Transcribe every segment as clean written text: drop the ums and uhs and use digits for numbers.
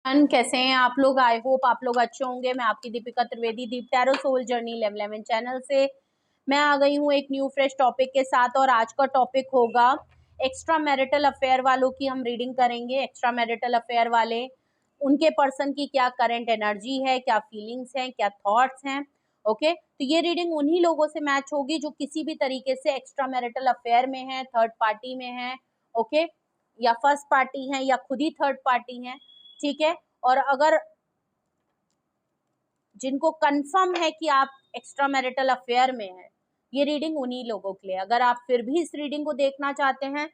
कैसे हैं आप लोग। आई होप आप लोग अच्छे होंगे। मैं आपकी दीपिका त्रिवेदी, दीप टैरो सोल जर्नी 11 चैनल से मैं आ गई हूँ एक न्यू फ्रेश टॉपिक के साथ। और आज का टॉपिक होगा एक्स्ट्रा मैरिटल अफेयर वालों की हम रीडिंग करेंगे। एक्स्ट्रा मैरिटल अफेयर वाले, उनके पर्सन की क्या करंट एनर्जी है, क्या फीलिंग्स हैं, क्या थॉट्स हैं। ओके, तो ये रीडिंग उन्हीं लोगों से मैच होगी जो किसी भी तरीके से एक्स्ट्रा मैरिटल अफेयर में है, थर्ड पार्टी में है, ओके, या फर्स्ट पार्टी है या खुद ही थर्ड पार्टी है, ठीक है। और अगर जिनको कंफर्म है कि आप एक्स्ट्रा मैरिटल अफेयर में हैं, ये रीडिंग उन्हीं लोगों के लिए। अगर आप फिर भी इस रीडिंग को देखना चाहते हैं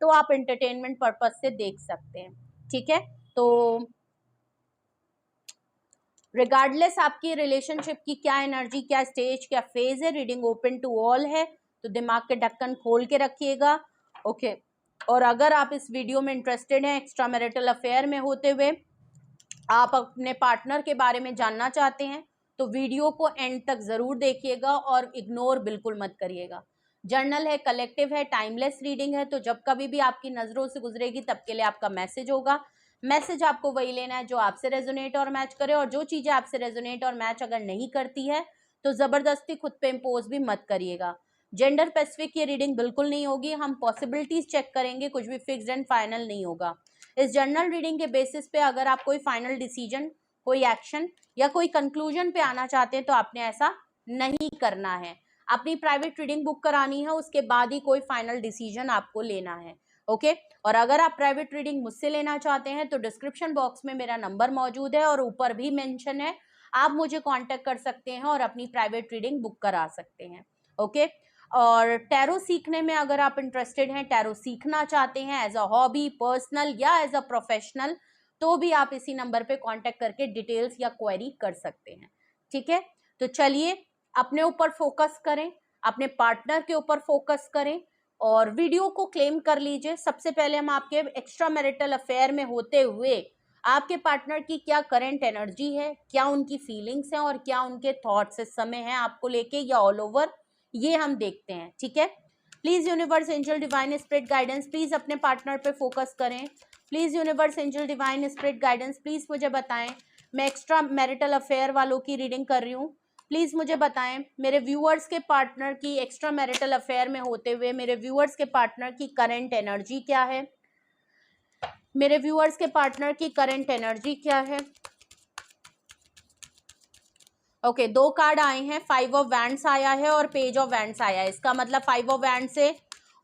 तो आप एंटरटेनमेंट पर्पज से देख सकते हैं, ठीक है। तो रिगार्डलेस आपकी रिलेशनशिप की क्या एनर्जी, क्या स्टेज, क्या फेज है, रीडिंग ओपन टू ऑल है, तो दिमाग के ढक्कन खोल के रखिएगा, ओके। और अगर आप इस वीडियो में इंटरेस्टेड हैं, एक्स्ट्रा मैरिटल अफेयर में होते हुए आप अपने पार्टनर के बारे में जानना चाहते हैं, तो वीडियो को एंड तक जरूर देखिएगा और इग्नोर बिल्कुल मत करिएगा। जर्नल है, कलेक्टिव है, टाइमलेस रीडिंग है, तो जब कभी भी आपकी नजरों से गुजरेगी तब के लिए आपका मैसेज होगा। मैसेज आपको वही लेना है जो आपसे रेजोनेट और मैच करे, और जो चीजें आपसे रेजोनेट और मैच अगर नहीं करती है तो जबरदस्ती खुद पे इम्पोज भी मत करिएगा। जेंडर स्पेसिफिक ये रीडिंग बिल्कुल नहीं होगी, हम पॉसिबिलिटीज चेक करेंगे, कुछ भी फिक्स्ड एंड फाइनल नहीं होगा। इस जर्नल रीडिंग के बेसिस पे अगर आप कोई फाइनल डिसीजन, कोई एक्शन या कोई कंक्लूजन पे आना चाहते हैं तो आपने ऐसा नहीं करना है। अपनी प्राइवेट रीडिंग बुक करानी है, उसके बाद ही कोई फाइनल डिसीजन आपको लेना है, ओके। और अगर आप प्राइवेट रीडिंग मुझसे लेना चाहते हैं तो डिस्क्रिप्शन बॉक्स में मेरा नंबर मौजूद है और ऊपर भी मेंशन है, आप मुझे कांटेक्ट कर सकते हैं और अपनी प्राइवेट रीडिंग बुक करा सकते हैं, ओके। और टैरो सीखने में अगर आप इंटरेस्टेड हैं, टैरो सीखना चाहते हैं एज अ हॉबी, पर्सनल या एज अ प्रोफेशनल, तो भी आप इसी नंबर पे कांटेक्ट करके डिटेल्स या क्वेरी कर सकते हैं, ठीक है। तो चलिए अपने ऊपर फोकस करें, अपने पार्टनर के ऊपर फोकस करें और वीडियो को क्लेम कर लीजिए। सबसे पहले हम आपके एक्स्ट्रा मैरिटल अफेयर में होते हुए आपके पार्टनर की क्या करंट एनर्जी है, क्या उनकी फीलिंग्स हैं और क्या उनके थॉट्स इस समय हैं आपको लेके या ऑल ओवर, ये हम देखते हैं, ठीक है। Please universe, angel, divine spirit guidance, please अपने पार्टनर पे फोकस करें। Please universe, angel, divine spirit guidance, please मुझे बताएं। मैं एक्स्ट्रा मैरिटल अफेयर वालों की रीडिंग कर रही हूँ, प्लीज मुझे बताएं मेरे व्यूअर्स के पार्टनर की एक्स्ट्रा मैरिटल अफेयर में होते हुए मेरे व्यूअर्स के पार्टनर की करंट एनर्जी क्या है। मेरे व्यूअर्स के पार्टनर की करंट एनर्जी क्या है। ओके, दो कार्ड आए हैं, 5 ऑफ वैंड्स आया है और पेज ऑफ वैंड्स आया है। इसका मतलब 5 ऑफ वैंड्स से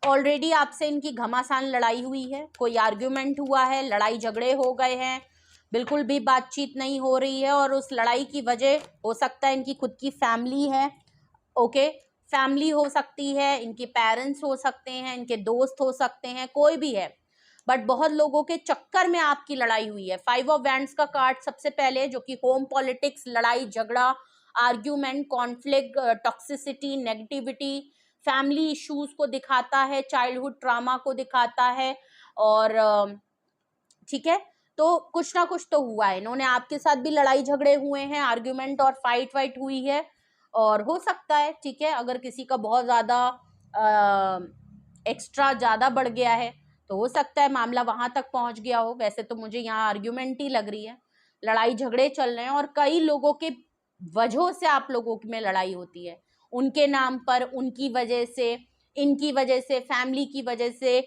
ऑलरेडी आपसे इनकी घमासान लड़ाई हुई है, कोई आर्ग्यूमेंट हुआ है, लड़ाई झगड़े हो गए हैं, बिल्कुल भी बातचीत नहीं हो रही है और उस लड़ाई की वजह हो सकता है इनकी खुद की फैमिली है, ओके। फैमिली हो सकती है, इनके पेरेंट्स हो सकते हैं, इनके दोस्त हो सकते हैं, कोई भी है, बट बहुत लोगों के चक्कर में आपकी लड़ाई हुई है। 5 ऑफ वैंड्स का कार्ड सबसे पहले जो कि होम पॉलिटिक्स, लड़ाई झगड़ा, argument, conflict, toxicity, negativity, family issues को दिखाता है, चाइल्डहुड ट्रामा को दिखाता है। और ठीक है, तो कुछ ना कुछ तो हुआ है, इन्होंने आपके साथ भी लड़ाई झगड़े हुए हैं, आर्ग्यूमेंट और फाइट वाइट हुई है। और हो सकता है, ठीक है, अगर किसी का बहुत ज्यादा एक्स्ट्रा ज्यादा बढ़ गया है तो हो सकता है मामला वहां तक पहुंच गया हो। वैसे तो मुझे यहाँ आर्ग्यूमेंट ही लग रही है, लड़ाई झगड़े चल रहे हैं और कई लोगों के वजहों से आप लोगों में लड़ाई होती है, उनके नाम पर, उनकी वजह से, इनकी वजह से, फैमिली की वजह से,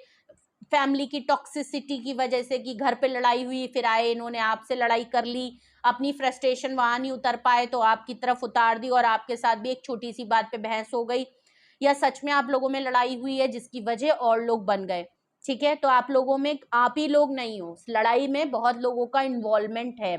फैमिली की टॉक्सिसिटी की वजह से कि घर पे लड़ाई हुई, फिर आए इन्होंने आपसे लड़ाई कर ली, अपनी फ्रस्ट्रेशन वहां नहीं उतर पाए तो आपकी तरफ उतार दी और आपके साथ भी एक छोटी सी बात पे बहस हो गई, या सच में आप लोगों में लड़ाई हुई है जिसकी वजह और लोग बन गए, ठीक है। तो आप लोगों में आप ही लोग नहीं हो, लड़ाई में बहुत लोगों का इन्वॉल्वमेंट है,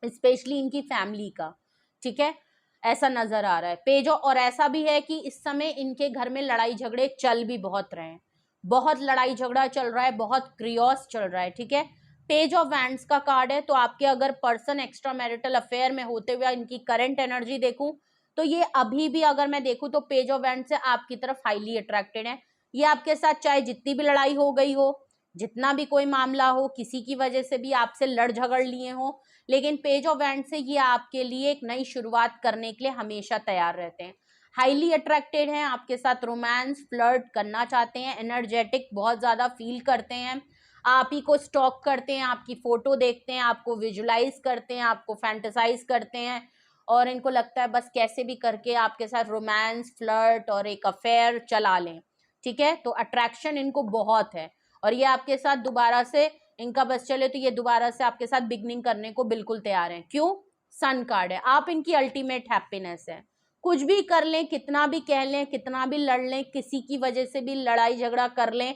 स्पेशली इनकी फैमिली का, ठीक है, ऐसा नजर आ रहा है पेज। और ऐसा भी है कि इस समय इनके घर में लड़ाई झगड़े चल भी बहुत रहे हैं, बहुत लड़ाई झगड़ा चल रहा है, बहुत क्रियोस चल रहा है, ठीक है। पेज ऑफ वैंड्स का कार्ड है, तो आपके अगर पर्सन एक्स्ट्रा मैरिटल अफेयर में होते हुए इनकी करंट एनर्जी देखूं तो ये अभी भी, अगर मैं देखूं तो पेज ऑफ वैंड्स से आपकी तरफ हाईली अट्रैक्टेड है। ये आपके साथ चाहे जितनी भी लड़ाई हो गई हो, जितना भी कोई मामला हो, किसी की वजह से भी आपसे लड़ झगड़ लिए हो, लेकिन पेज ऑफ वैंड से ये आपके लिए एक नई शुरुआत करने के लिए हमेशा तैयार रहते हैं, हाईली अट्रैक्टेड हैं, आपके साथ रोमांस, फ्लर्ट करना चाहते हैं, एनर्जेटिक बहुत ज्यादा फील करते हैं, आप ही को स्टॉक करते हैं, आपकी फोटो देखते हैं, आपको विजुलाइज करते हैं, आपको फैंटेसाइज करते हैं, और इनको लगता है बस कैसे भी करके आपके साथ रोमांस, फ्लर्ट और एक अफेयर चला लें, ठीक है। तो अट्रैक्शन इनको बहुत है, और ये आपके साथ दोबारा से, इनका बस चले तो ये दोबारा से आपके साथ बिगनिंग करने को बिल्कुल तैयार है। क्यों? सन कार्ड है, आप इनकी अल्टीमेट हैप्पीनेस है। कुछ भी कर लें, कितना भी कह लें, कितना भी लड़ लें, किसी की वजह से भी लड़ाई झगड़ा कर लें,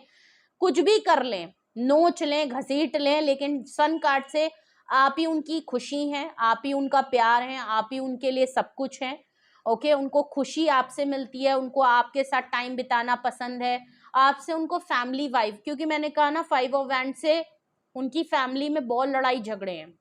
कुछ भी कर लें, नोच लें, घसीट लें, लेकिन सन कार्ड से आप ही उनकी खुशी हैं, आप ही उनका प्यार हैं, आप ही उनके लिए सब कुछ हैं। ओके, उनको खुशी आपसे मिलती है, उनको आपके साथ टाइम बिताना पसंद है, आपसे उनको फैमिली वाइब, क्योंकि मैंने कहा ना 5 ऑफ वैंड से उनकी फैमिली में बहुत लड़ाई झगड़े हैं,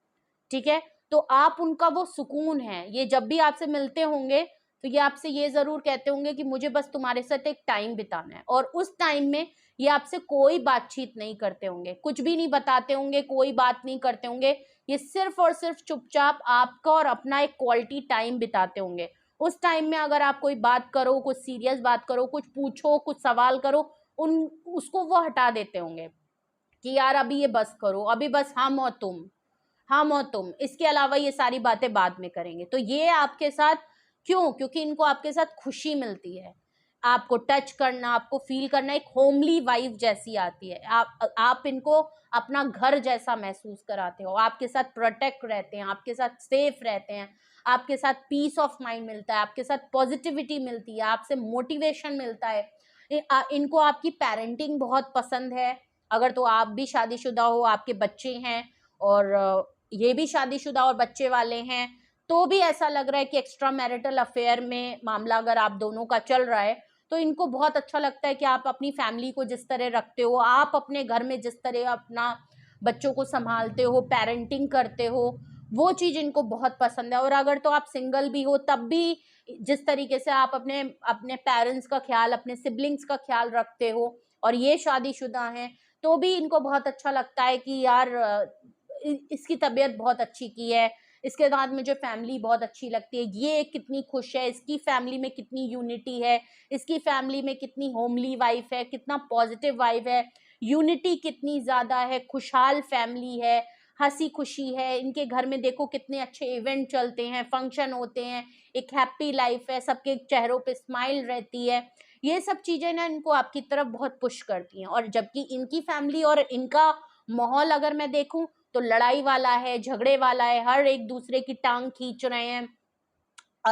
ठीक है। तो आप उनका वो सुकून है, ये जब भी आपसे मिलते होंगे तो ये आपसे ये जरूर कहते होंगे कि मुझे बस तुम्हारे साथ एक टाइम बिताना है, और उस टाइम में ये आपसे कोई बातचीत नहीं करते होंगे, कुछ भी नहीं बताते होंगे, कोई बात नहीं करते होंगे, ये सिर्फ और सिर्फ चुपचाप आपका और अपना एक क्वालिटी टाइम बिताते होंगे। उस टाइम में अगर आप कोई बात करो, कुछ सीरियस बात करो, कुछ पूछो, कुछ सवाल करो, उसको वो हटा देते होंगे कि यार अभी ये बस करो, अभी बस हम और तुम, हम और तुम, इसके अलावा ये सारी बातें बाद में करेंगे। तो ये आपके साथ क्यों? क्योंकि इनको आपके साथ खुशी मिलती है, आपको टच करना, आपको फील करना, एक होमली वाइब जैसी आती है, आप इनको अपना घर जैसा महसूस कराते हो, आपके साथ प्रोटेक्ट रहते हैं, आपके साथ सेफ रहते हैं, आपके साथ पीस ऑफ माइंड मिलता है, आपके साथ पॉजिटिविटी मिलती है, आपसे मोटिवेशन मिलता है। इनको आपकी पेरेंटिंग बहुत पसंद है, अगर तो आप भी शादीशुदा हो, आपके बच्चे हैं, और ये भी शादीशुदा और बच्चे वाले हैं, तो भी ऐसा लग रहा है कि एक्स्ट्रा मैरिटल अफेयर में मामला अगर आप दोनों का चल रहा है, तो इनको बहुत अच्छा लगता है कि आप अपनी फैमिली को जिस तरह रखते हो, आप अपने घर में जिस तरह अपना बच्चों को संभालते हो, पेरेंटिंग करते हो, वो चीज़ इनको बहुत पसंद है। और अगर तो आप सिंगल भी हो तब भी जिस तरीके से आप अपने अपने पेरेंट्स का ख्याल, अपने सिबलिंग्स का ख्याल रखते हो, और ये शादीशुदा हैं, तो भी इनको बहुत अच्छा लगता है कि यार इसकी तबीयत बहुत अच्छी की है, इसके बाद मुझे फैमिली बहुत अच्छी लगती है, ये कितनी खुश है, इसकी फैमिली में कितनी यूनिटी है, इसकी फैमिली में कितनी होमली वाइफ है, कितना पॉजिटिव वाइफ है, यूनिटी कितनी ज़्यादा है, खुशहाल फैमिली है, हंसी खुशी है, इनके घर में देखो कितने अच्छे इवेंट चलते हैं, फंक्शन होते हैं, एक हैप्पी लाइफ है, सबके चेहरों पे स्माइल रहती है। ये सब चीज़ें ना इनको आपकी तरफ बहुत पुश करती हैं। और जबकि इनकी फैमिली और इनका माहौल अगर मैं देखूं तो लड़ाई वाला है, झगड़े वाला है, हर एक दूसरे की टांग खींच रहे हैं,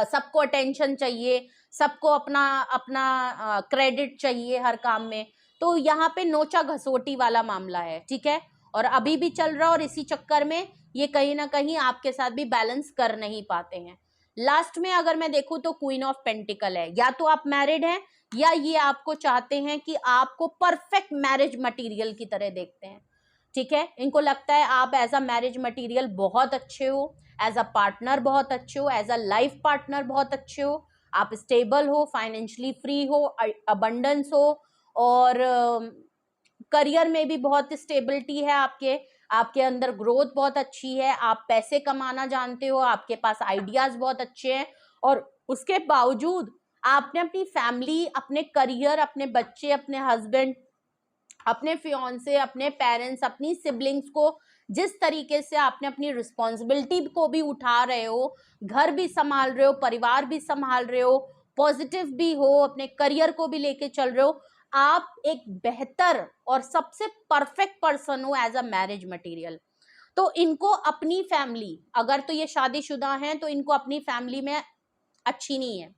सबको अटेंशन चाहिए, सबको अपना अपना क्रेडिट चाहिए हर काम में। तो यहाँ पे नोचा घसोटी वाला मामला है, ठीक है, और अभी भी चल रहा है, और इसी चक्कर में ये कहीं ना कहीं आपके साथ भी बैलेंस कर नहीं पाते हैं। लास्ट में अगर मैं देखूं तो क्वीन ऑफ पेंटिकल है, या तो आप मैरिड हैं, या ये आपको चाहते हैं कि आपको परफेक्ट मैरिज मटेरियल की तरह देखते हैं, ठीक है। इनको लगता है आप एज अ मैरिज मटेरियल बहुत अच्छे हो, एज अ पार्टनर बहुत अच्छे हो, एज अ लाइफ पार्टनर बहुत अच्छे हो, आप स्टेबल हो, फाइनेंशियली फ्री हो, अबंडेंस हो, और करियर में भी बहुत स्टेबिलिटी है, आपके अंदर ग्रोथ बहुत अच्छी है, आप पैसे कमाना जानते हो, आपके पास आइडियाज बहुत अच्छे हैं, और उसके बावजूद आपने अपनी फैमिली, अपने करियर, अपने बच्चे, अपने हस्बैंड, अपने फियांसे, अपने पेरेंट्स, अपनी सिबलिंग्स को जिस तरीके से आपने अपनी रिस्पॉन्सिबिलिटी को भी उठा रहे हो, घर भी संभाल रहे हो, परिवार भी संभाल रहे हो, पॉजिटिव भी हो, अपने करियर को भी लेके चल रहे हो, आप एक बेहतर और सबसे परफेक्ट पर्सन हो एज अ मैरिज मटेरियल। तो इनको अपनी फैमिली, अगर तो ये शादीशुदा हैं तो इनको अपनी फैमिली में अच्छी नहीं है,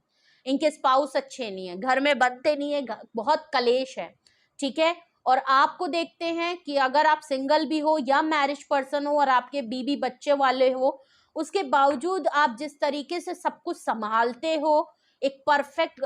इनके स्पाउस अच्छे नहीं है, घर में बनते नहीं है, बहुत कलेश है, ठीक है। और आपको देखते हैं कि अगर आप सिंगल भी हो या मैरिज पर्सन हो और आपके बीवी बच्चे वाले हो, उसके बावजूद आप जिस तरीके से सब कुछ संभालते हो, एक परफेक्ट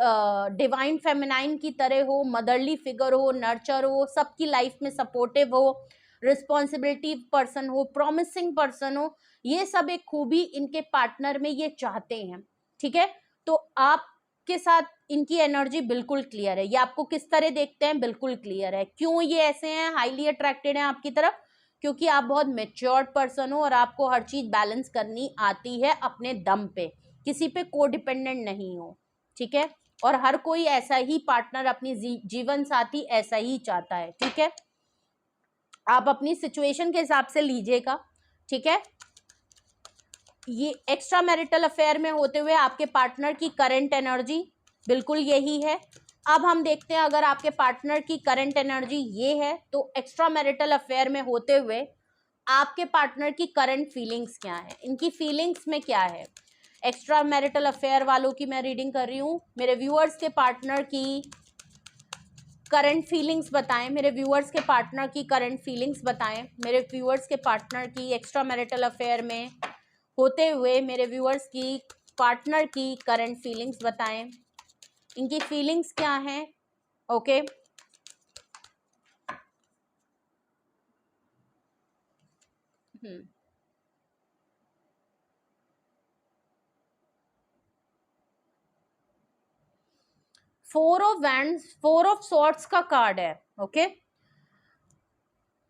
डिवाइन फेमिनाइन की तरह हो, मदरली फिगर हो, नर्चर हो, सबकी लाइफ में सपोर्टिव हो, रिस्पॉन्सिबिलिटी पर्सन हो, प्रॉमिसिंग पर्सन हो, ये सब एक खूबी इनके पार्टनर में ये चाहते हैं, ठीक है। तो आपके साथ इनकी एनर्जी बिल्कुल क्लियर है, ये आपको किस तरह देखते हैं बिल्कुल क्लियर है, क्यों ये ऐसे हैं, हाईली अट्रैक्टेड हैं आपकी तरफ, क्योंकि आप बहुत मेच्योर्ड पर्सन हो और आपको हर चीज बैलेंस करनी आती है अपने दम पे, किसी पे को डिपेंडेंट नहीं हो, ठीक है। और हर कोई ऐसा ही पार्टनर, अपनी जीवन साथी ऐसा ही चाहता है, ठीक है। आप अपनी सिचुएशन के हिसाब से लीजिएगा, ठीक है। ये एक्स्ट्रा मैरिटल अफेयर में होते हुए आपके पार्टनर की करंट एनर्जी बिल्कुल यही है। अब हम देखते हैं अगर आपके पार्टनर की करंट एनर्जी ये है तो एक्स्ट्रा मैरिटल अफेयर में होते हुए आपके पार्टनर की करंट फीलिंग्स क्या है, इनकी फीलिंग्स में क्या है। एक्स्ट्रा मैरिटल अफेयर वालों की मैं रीडिंग कर रही हूँ। मेरे व्यूअर्स के पार्टनर की करंट फीलिंग्स बताएं, मेरे व्यूअर्स के पार्टनर की करंट फीलिंग्स बताएं, मेरे व्यूअर्स के पार्टनर की एक्स्ट्रा मैरिटल अफेयर में होते हुए मेरे व्यूअर्स की पार्टनर की करंट फीलिंग्स बताएं, इनकी फीलिंग्स क्या हैं। Okay four of wands, four of swords का कार्ड है। ओके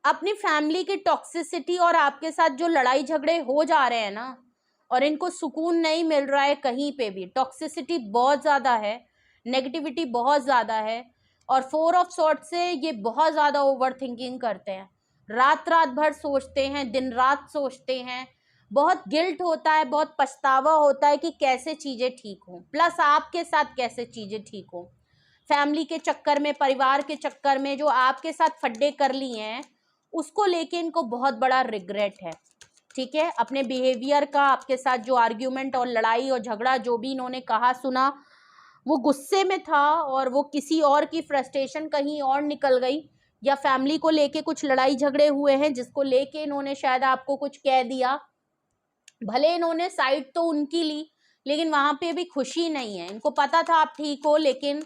अपनी फैमिली की टॉक्सिसिटी और आपके साथ जो लड़ाई झगड़े हो जा रहे हैं ना, और इनको सुकून नहीं मिल रहा है कहीं पे भी, टॉक्सिसिटी बहुत ज़्यादा है, नेगेटिविटी बहुत ज़्यादा है, और फोर ऑफ सॉर्ड से ये बहुत ज़्यादा ओवर थिंकिंग करते हैं, रात रात भर सोचते हैं, दिन रात सोचते हैं, बहुत गिल्ट होता है, बहुत पछतावा होता है कि कैसे चीज़ें ठीक हों, प्लस आपके साथ कैसे चीज़ें ठीक हों। फैमिली के चक्कर में, परिवार के चक्कर में जो आपके साथ फड्डे कर लिए हैं उसको लेके इनको बहुत बड़ा रिग्रेट है, ठीक है। अपने बिहेवियर का, आपके साथ जो आर्ग्यूमेंट और लड़ाई और झगड़ा जो भी इन्होंने कहा सुना वो गुस्से में था, और वो किसी और की फ्रस्ट्रेशन कहीं और निकल गई, या फैमिली को लेके कुछ लड़ाई झगड़े हुए हैं जिसको लेके इन्होंने शायद आपको कुछ कह दिया। भले इन्होंने साइड तो उनकी ली लेकिन वहां पे भी खुशी नहीं है, इनको पता था आप ठीक हो लेकिन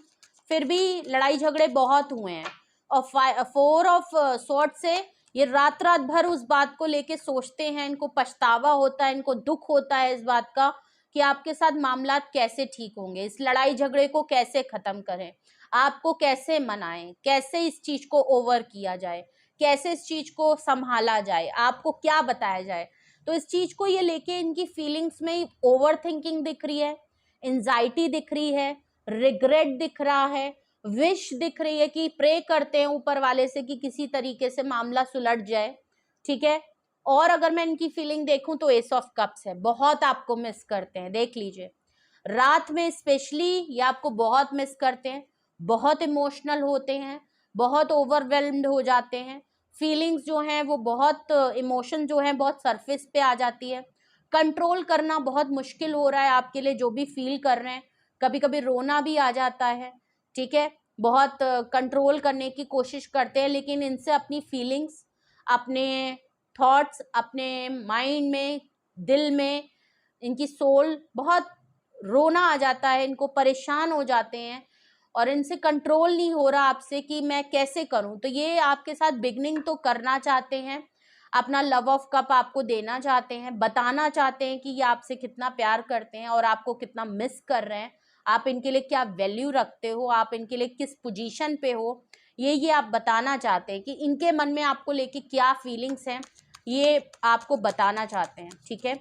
फिर भी लड़ाई झगड़े बहुत हुए हैं। और फोर ऑफ सॉर्ड से ये रात रात भर उस बात को लेके सोचते हैं, इनको पछतावा होता है, इनको दुख होता है इस बात का कि आपके साथ मामला कैसे ठीक होंगे, इस लड़ाई झगड़े को कैसे खत्म करें, आपको कैसे मनाएं, कैसे इस चीज को ओवर किया जाए, कैसे इस चीज को संभाला जाए, आपको क्या बताया जाए। तो इस चीज को ये लेके इनकी फीलिंग्स में ओवर थिंकिंग दिख रही है, एंजाइटी दिख रही है, रिग्रेट दिख रहा है, विश दिख रही है कि प्रे करते हैं ऊपर वाले से कि किसी तरीके से मामला सुलझ जाए, ठीक है। और अगर मैं इनकी फीलिंग देखूं तो एस ऑफ कप्स है, बहुत आपको मिस करते हैं, देख लीजिए रात में स्पेशली ये आपको बहुत मिस करते हैं, बहुत इमोशनल होते हैं, बहुत ओवरवेल्म्ड हो जाते हैं, फीलिंग्स जो हैं वो बहुत, इमोशन जो है बहुत सरफेस पे आ जाती है, कंट्रोल करना बहुत मुश्किल हो रहा है आपके लिए जो भी फील कर रहे हैं, कभी कभी रोना भी आ जाता है, ठीक है। बहुत कंट्रोल करने की कोशिश करते हैं लेकिन इनसे अपनी फीलिंग्स, अपने थॉट्स, अपने माइंड में, दिल में, इनकी सोल बहुत रोना आ जाता है, इनको परेशान हो जाते हैं और इनसे कंट्रोल नहीं हो रहा आपसे कि मैं कैसे करूं। तो ये आपके साथ बिगनिंग तो करना चाहते हैं, अपना लव ऑफ कप आपको देना चाहते हैं, बताना चाहते हैं कि ये आपसे कितना प्यार करते हैं और आपको कितना मिस कर रहे हैं, आप इनके लिए क्या वैल्यू रखते हो, आप इनके लिए किस पोजीशन पे हो, ये आप बताना चाहते हैं कि इनके मन में आपको लेके क्या फीलिंग्स हैं, ये आपको बताना चाहते हैं, ठीक है।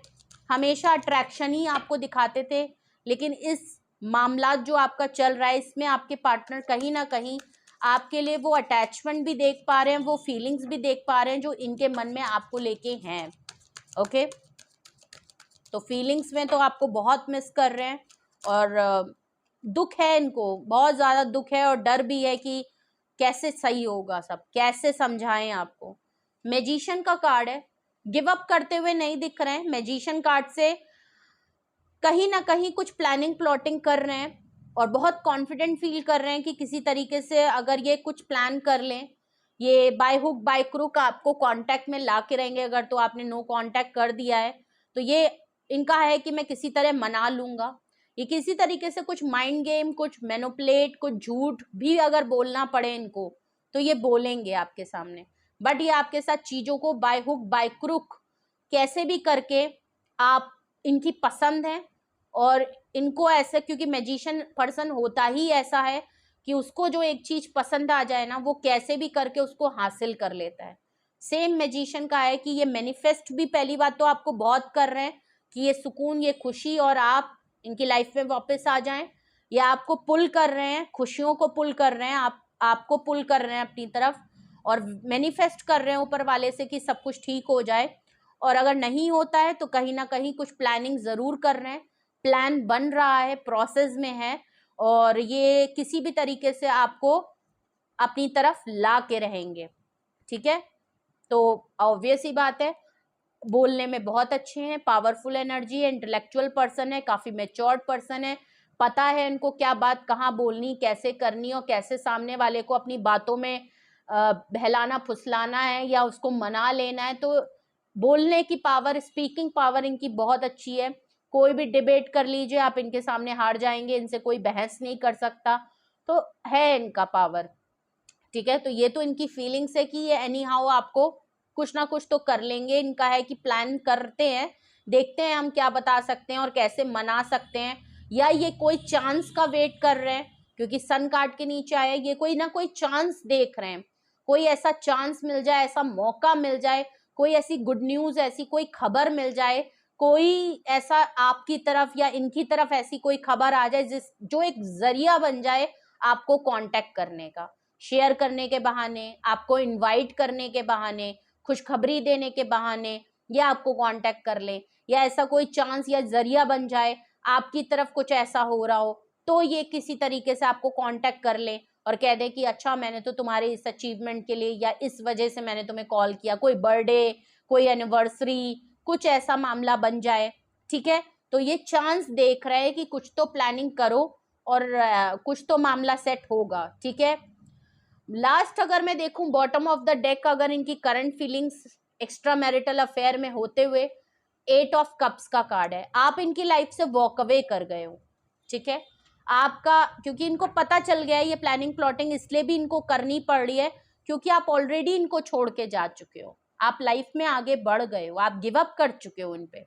हमेशा अट्रैक्शन ही आपको दिखाते थे लेकिन इस मामला जो आपका चल रहा है इसमें आपके पार्टनर कहीं ना कहीं आपके लिए वो अटैचमेंट भी देख पा रहे हैं, वो फीलिंग्स भी देख पा रहे हैं जो इनके मन में आपको लेके हैं। ओके तो फीलिंग्स में तो आपको बहुत मिस कर रहे हैं और दुख है, इनको बहुत ज़्यादा दुख है और डर भी है कि कैसे सही होगा सब, कैसे समझाएं आपको। मैजिशियन का कार्ड है, गिव अप करते हुए नहीं दिख रहे हैं, मैजिशियन कार्ड से कहीं ना कहीं कुछ प्लानिंग प्लॉटिंग कर रहे हैं और बहुत कॉन्फिडेंट फील कर रहे हैं कि किसी तरीके से अगर ये कुछ प्लान कर लें, ये बाय हुक बाय क्रुक आपको कांटेक्ट में ला के रहेंगे। अगर तो आपने नो कांटेक्ट कर दिया है तो ये इनका है कि मैं किसी तरह मना लूंगा, ये किसी तरीके से कुछ माइंड गेम, कुछ मैनिपुलेट, कुछ झूठ भी अगर बोलना पड़े इनको तो ये बोलेंगे आपके सामने, बट ये आपके साथ चीजों को बाय हुक बाय क्रुक कैसे भी करके आप इनकी पसंद है और इनको ऐसे, क्योंकि मैजिशियन पर्सन होता ही ऐसा है कि उसको जो एक चीज पसंद आ जाए ना वो कैसे भी करके उसको हासिल कर लेता है। सेम मैजिशियन का है कि ये मैनिफेस्ट भी पहली बात तो आपको बहुत कर रहे हैं कि ये सुकून, ये खुशी और आप इनकी लाइफ में वापस आ जाएं, या आपको पुल कर रहे हैं, खुशियों को पुल कर रहे हैं, आपको पुल कर रहे हैं अपनी तरफ और मैनिफेस्ट कर रहे हैं ऊपर वाले से कि सब कुछ ठीक हो जाए। और अगर नहीं होता है तो कहीं ना कहीं कुछ प्लानिंग ज़रूर कर रहे हैं, प्लान बन रहा है, प्रोसेस में है, और ये किसी भी तरीके से आपको अपनी तरफ ला के रहेंगे। ठीक है, तो ऑब्वियस ही बात है, बोलने में बहुत अच्छे हैं, पावरफुल एनर्जी है, इंटेलेक्चुअल पर्सन है, काफ़ी मैच्योर्ड पर्सन है, पता है इनको क्या बात कहाँ बोलनी, कैसे करनी, और कैसे सामने वाले को अपनी बातों में बहलाना फुसलाना है या उसको मना लेना है। तो बोलने की पावर, स्पीकिंग पावर इनकी बहुत अच्छी है। कोई भी डिबेट कर लीजिए आप, इनके सामने हार जाएंगे, इनसे कोई बहस नहीं कर सकता, तो है इनका पावर। ठीक है, तो ये तो इनकी फीलिंग्स है कि ये एनी हाउ आपको कुछ ना कुछ तो कर लेंगे। इनका है कि प्लान करते हैं, देखते हैं हम क्या बता सकते हैं और कैसे मना सकते हैं, या ये कोई चांस का वेट कर रहे हैं, क्योंकि सन कार्ड के नीचे आया, ये कोई ना कोई चांस देख रहे हैं, कोई ऐसा चांस मिल जाए, ऐसा मौका मिल जाए, कोई ऐसी गुड न्यूज, ऐसी कोई खबर मिल जाए, कोई ऐसा आपकी तरफ या इनकी तरफ ऐसी कोई खबर आ जाए जो एक जरिया बन जाए आपको कांटेक्ट करने का, शेयर करने के बहाने, आपको इनवाइट करने के बहाने, खुशखबरी देने के बहाने, या आपको कांटेक्ट कर ले, या ऐसा कोई चांस या जरिया बन जाए, आपकी तरफ कुछ ऐसा हो रहा हो तो ये किसी तरीके से आपको कांटेक्ट कर ले और कह दे कि अच्छा मैंने तो तुम्हारे इस अचीवमेंट के लिए या इस वजह से मैंने तुम्हें कॉल किया, कोई बर्थडे, कोई एनिवर्सरी, कुछ ऐसा मामला बन जाए। ठीक है, तो ये चांस देख रहे हैं कि कुछ तो प्लानिंग करो और कुछ तो मामला सेट होगा। ठीक है, लास्ट अगर मैं देखूं बॉटम ऑफ द डेक, अगर इनकी current feelings extra marital affair में होते हुए 8 ऑफ कप्स का कार्ड है, आप इनकी लाइफ से वॉक अवे कर गए हो। ठीक है, आपका, क्योंकि इनको पता चल गया है ये प्लानिंग प्लॉटिंग इसलिए भी इनको करनी पड़ रही है क्योंकि आप ऑलरेडी इनको छोड़ के जा चुके हो, आप लाइफ में आगे बढ़ गए हो, आप गिव अप कर चुके हो, इन पे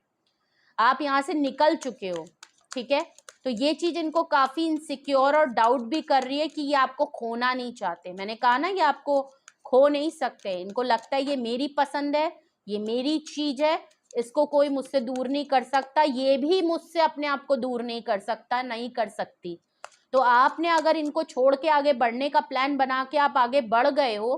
आप यहाँ से निकल चुके हो। ठीक है, तो ये चीज इनको काफी इनसिक्योर और डाउट भी कर रही है कि ये आपको खोना नहीं चाहते। मैंने कहा ना, ये आपको खो नहीं सकते, इनको लगता है ये मेरी पसंद है, ये मेरी चीज है, इसको कोई मुझसे दूर नहीं कर सकता, ये भी मुझसे अपने आप को दूर नहीं कर सकता, नहीं कर सकती। तो आपने अगर इनको छोड़ के आगे बढ़ने का प्लान बना के आप आगे बढ़ गए हो,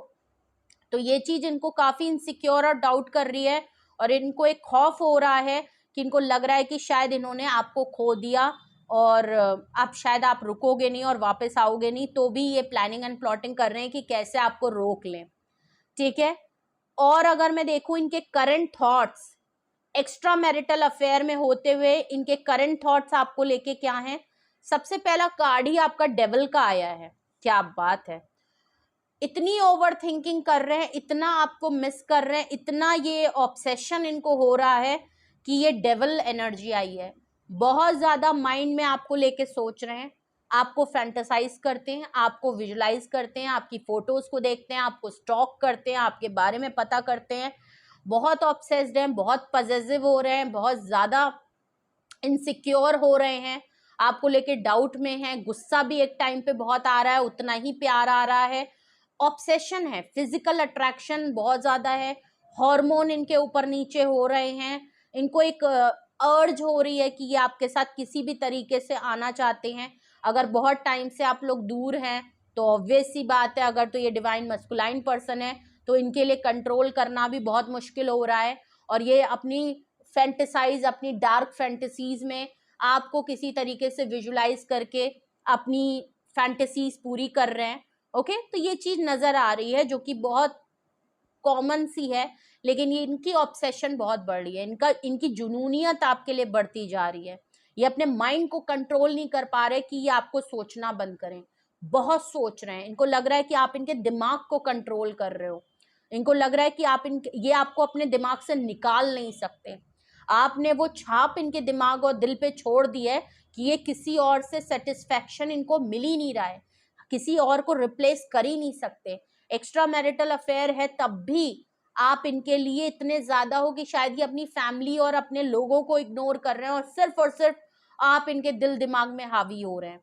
तो ये चीज इनको काफी इनसिक्योर और डाउट कर रही है, और इनको एक खौफ हो रहा है कि इनको लग रहा है कि शायद इन्होंने आपको खो दिया और आप शायद आप रुकोगे नहीं और वापस आओगे नहीं, तो भी ये प्लानिंग एंड प्लॉटिंग कर रहे हैं कि कैसे आपको रोक लें। ठीक है, और अगर मैं देखूं इनके current thoughts extra marital affair में होते हुए, इनके करंट थॉट्स आपको लेके क्या हैं। सबसे पहला कार्ड ही आपका डेविल का आया है, क्या बात है, इतनी ओवर थिंकिंग कर रहे हैं, इतना आपको मिस कर रहे हैं, इतना ये ऑब्सेशन इनको हो रहा है कि ये डेविल एनर्जी आई है, बहुत ज्यादा माइंड में आपको लेके सोच रहे हैं, आपको फैंटेसाइज करते हैं, आपको विजुलाइज करते हैं, आपकी फोटोज को देखते हैं, आपको स्टॉक करते हैं, आपके बारे में पता करते हैं, बहुत ऑब्सेस्ड हैं, बहुत पजेसिव हो रहे हैं, बहुत ज्यादा इनसिक्योर हो रहे हैं, आपको लेके डाउट में हैं, गुस्सा भी एक टाइम पे बहुत आ रहा है, उतना ही प्यार आ रहा है, ऑब्सेशन है, फिजिकल अट्रैक्शन बहुत ज्यादा है, हार्मोन इनके ऊपर नीचे हो रहे हैं, इनको एक अर्ज हो रही है कि ये आपके साथ किसी भी तरीके से आना चाहते हैं। अगर बहुत टाइम से आप लोग दूर हैं तो ऑब्वियस सी बात है, अगर तो ये डिवाइन मस्कुलाइन पर्सन है तो इनके लिए कंट्रोल करना भी बहुत मुश्किल हो रहा है, और ये अपनी फैंटेसाइज, अपनी डार्क फैंटेसीज में आपको किसी तरीके से विजुलाइज करके अपनी फैंटेसीज पूरी कर रहे हैं। ओके, तो ये चीज नजर आ रही है जो कि बहुत कॉमन सी है, लेकिन ये इनकी ऑब्सेशन बहुत बढ़ रही है, इनकी जुनूनियत आपके लिए बढ़ती जा रही है, ये अपने माइंड को कंट्रोल नहीं कर पा रहे कि ये आपको सोचना बंद करें, बहुत सोच रहे हैं, इनको लग रहा है कि आप इनके दिमाग को कंट्रोल कर रहे हो, इनको लग रहा है कि आप ये आपको अपने दिमाग से निकाल नहीं सकते, आपने वो छाप इनके दिमाग और दिल पे छोड़ दी है कि ये किसी और से सेटिस्फैक्शन इनको मिल ही नहीं रहा है, किसी और को रिप्लेस कर ही नहीं सकते। एक्स्ट्रा मैरिटल अफेयर है तब भी आप इनके लिए इतने ज्यादा हो कि शायद ये अपनी फैमिली और अपने लोगों को इग्नोर कर रहे हैं और सिर्फ आप इनके दिल दिमाग में हावी हो रहे हैं।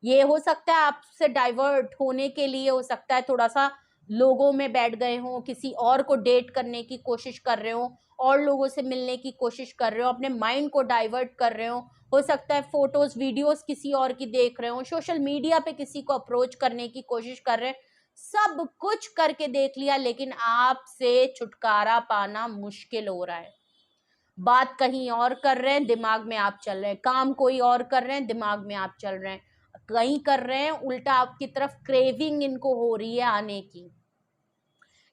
ये हो सकता है आपसे डाइवर्ट होने के लिए, हो सकता है थोड़ा सा लोगों में बैठ गए हों, किसी और को डेट करने की कोशिश कर रहे हो, और लोगों से मिलने की कोशिश कर रहे हो, अपने माइंड को डाइवर्ट कर रहे हो सकता है फोटोज वीडियोस किसी और की देख रहे हो, सोशल मीडिया पे किसी को अप्रोच करने की कोशिश कर रहे हैं, सब कुछ करके देख लिया, लेकिन आपसे छुटकारा पाना मुश्किल हो रहा है। बात कहीं और कर रहे हैं, दिमाग में आप चल रहे हैं, काम कोई और कर रहे हैं, दिमाग में आप चल रहे हैं, कहीं कर रहे हैं उल्टा, आपकी तरफ क्रेविंग इनको हो रही है आने की।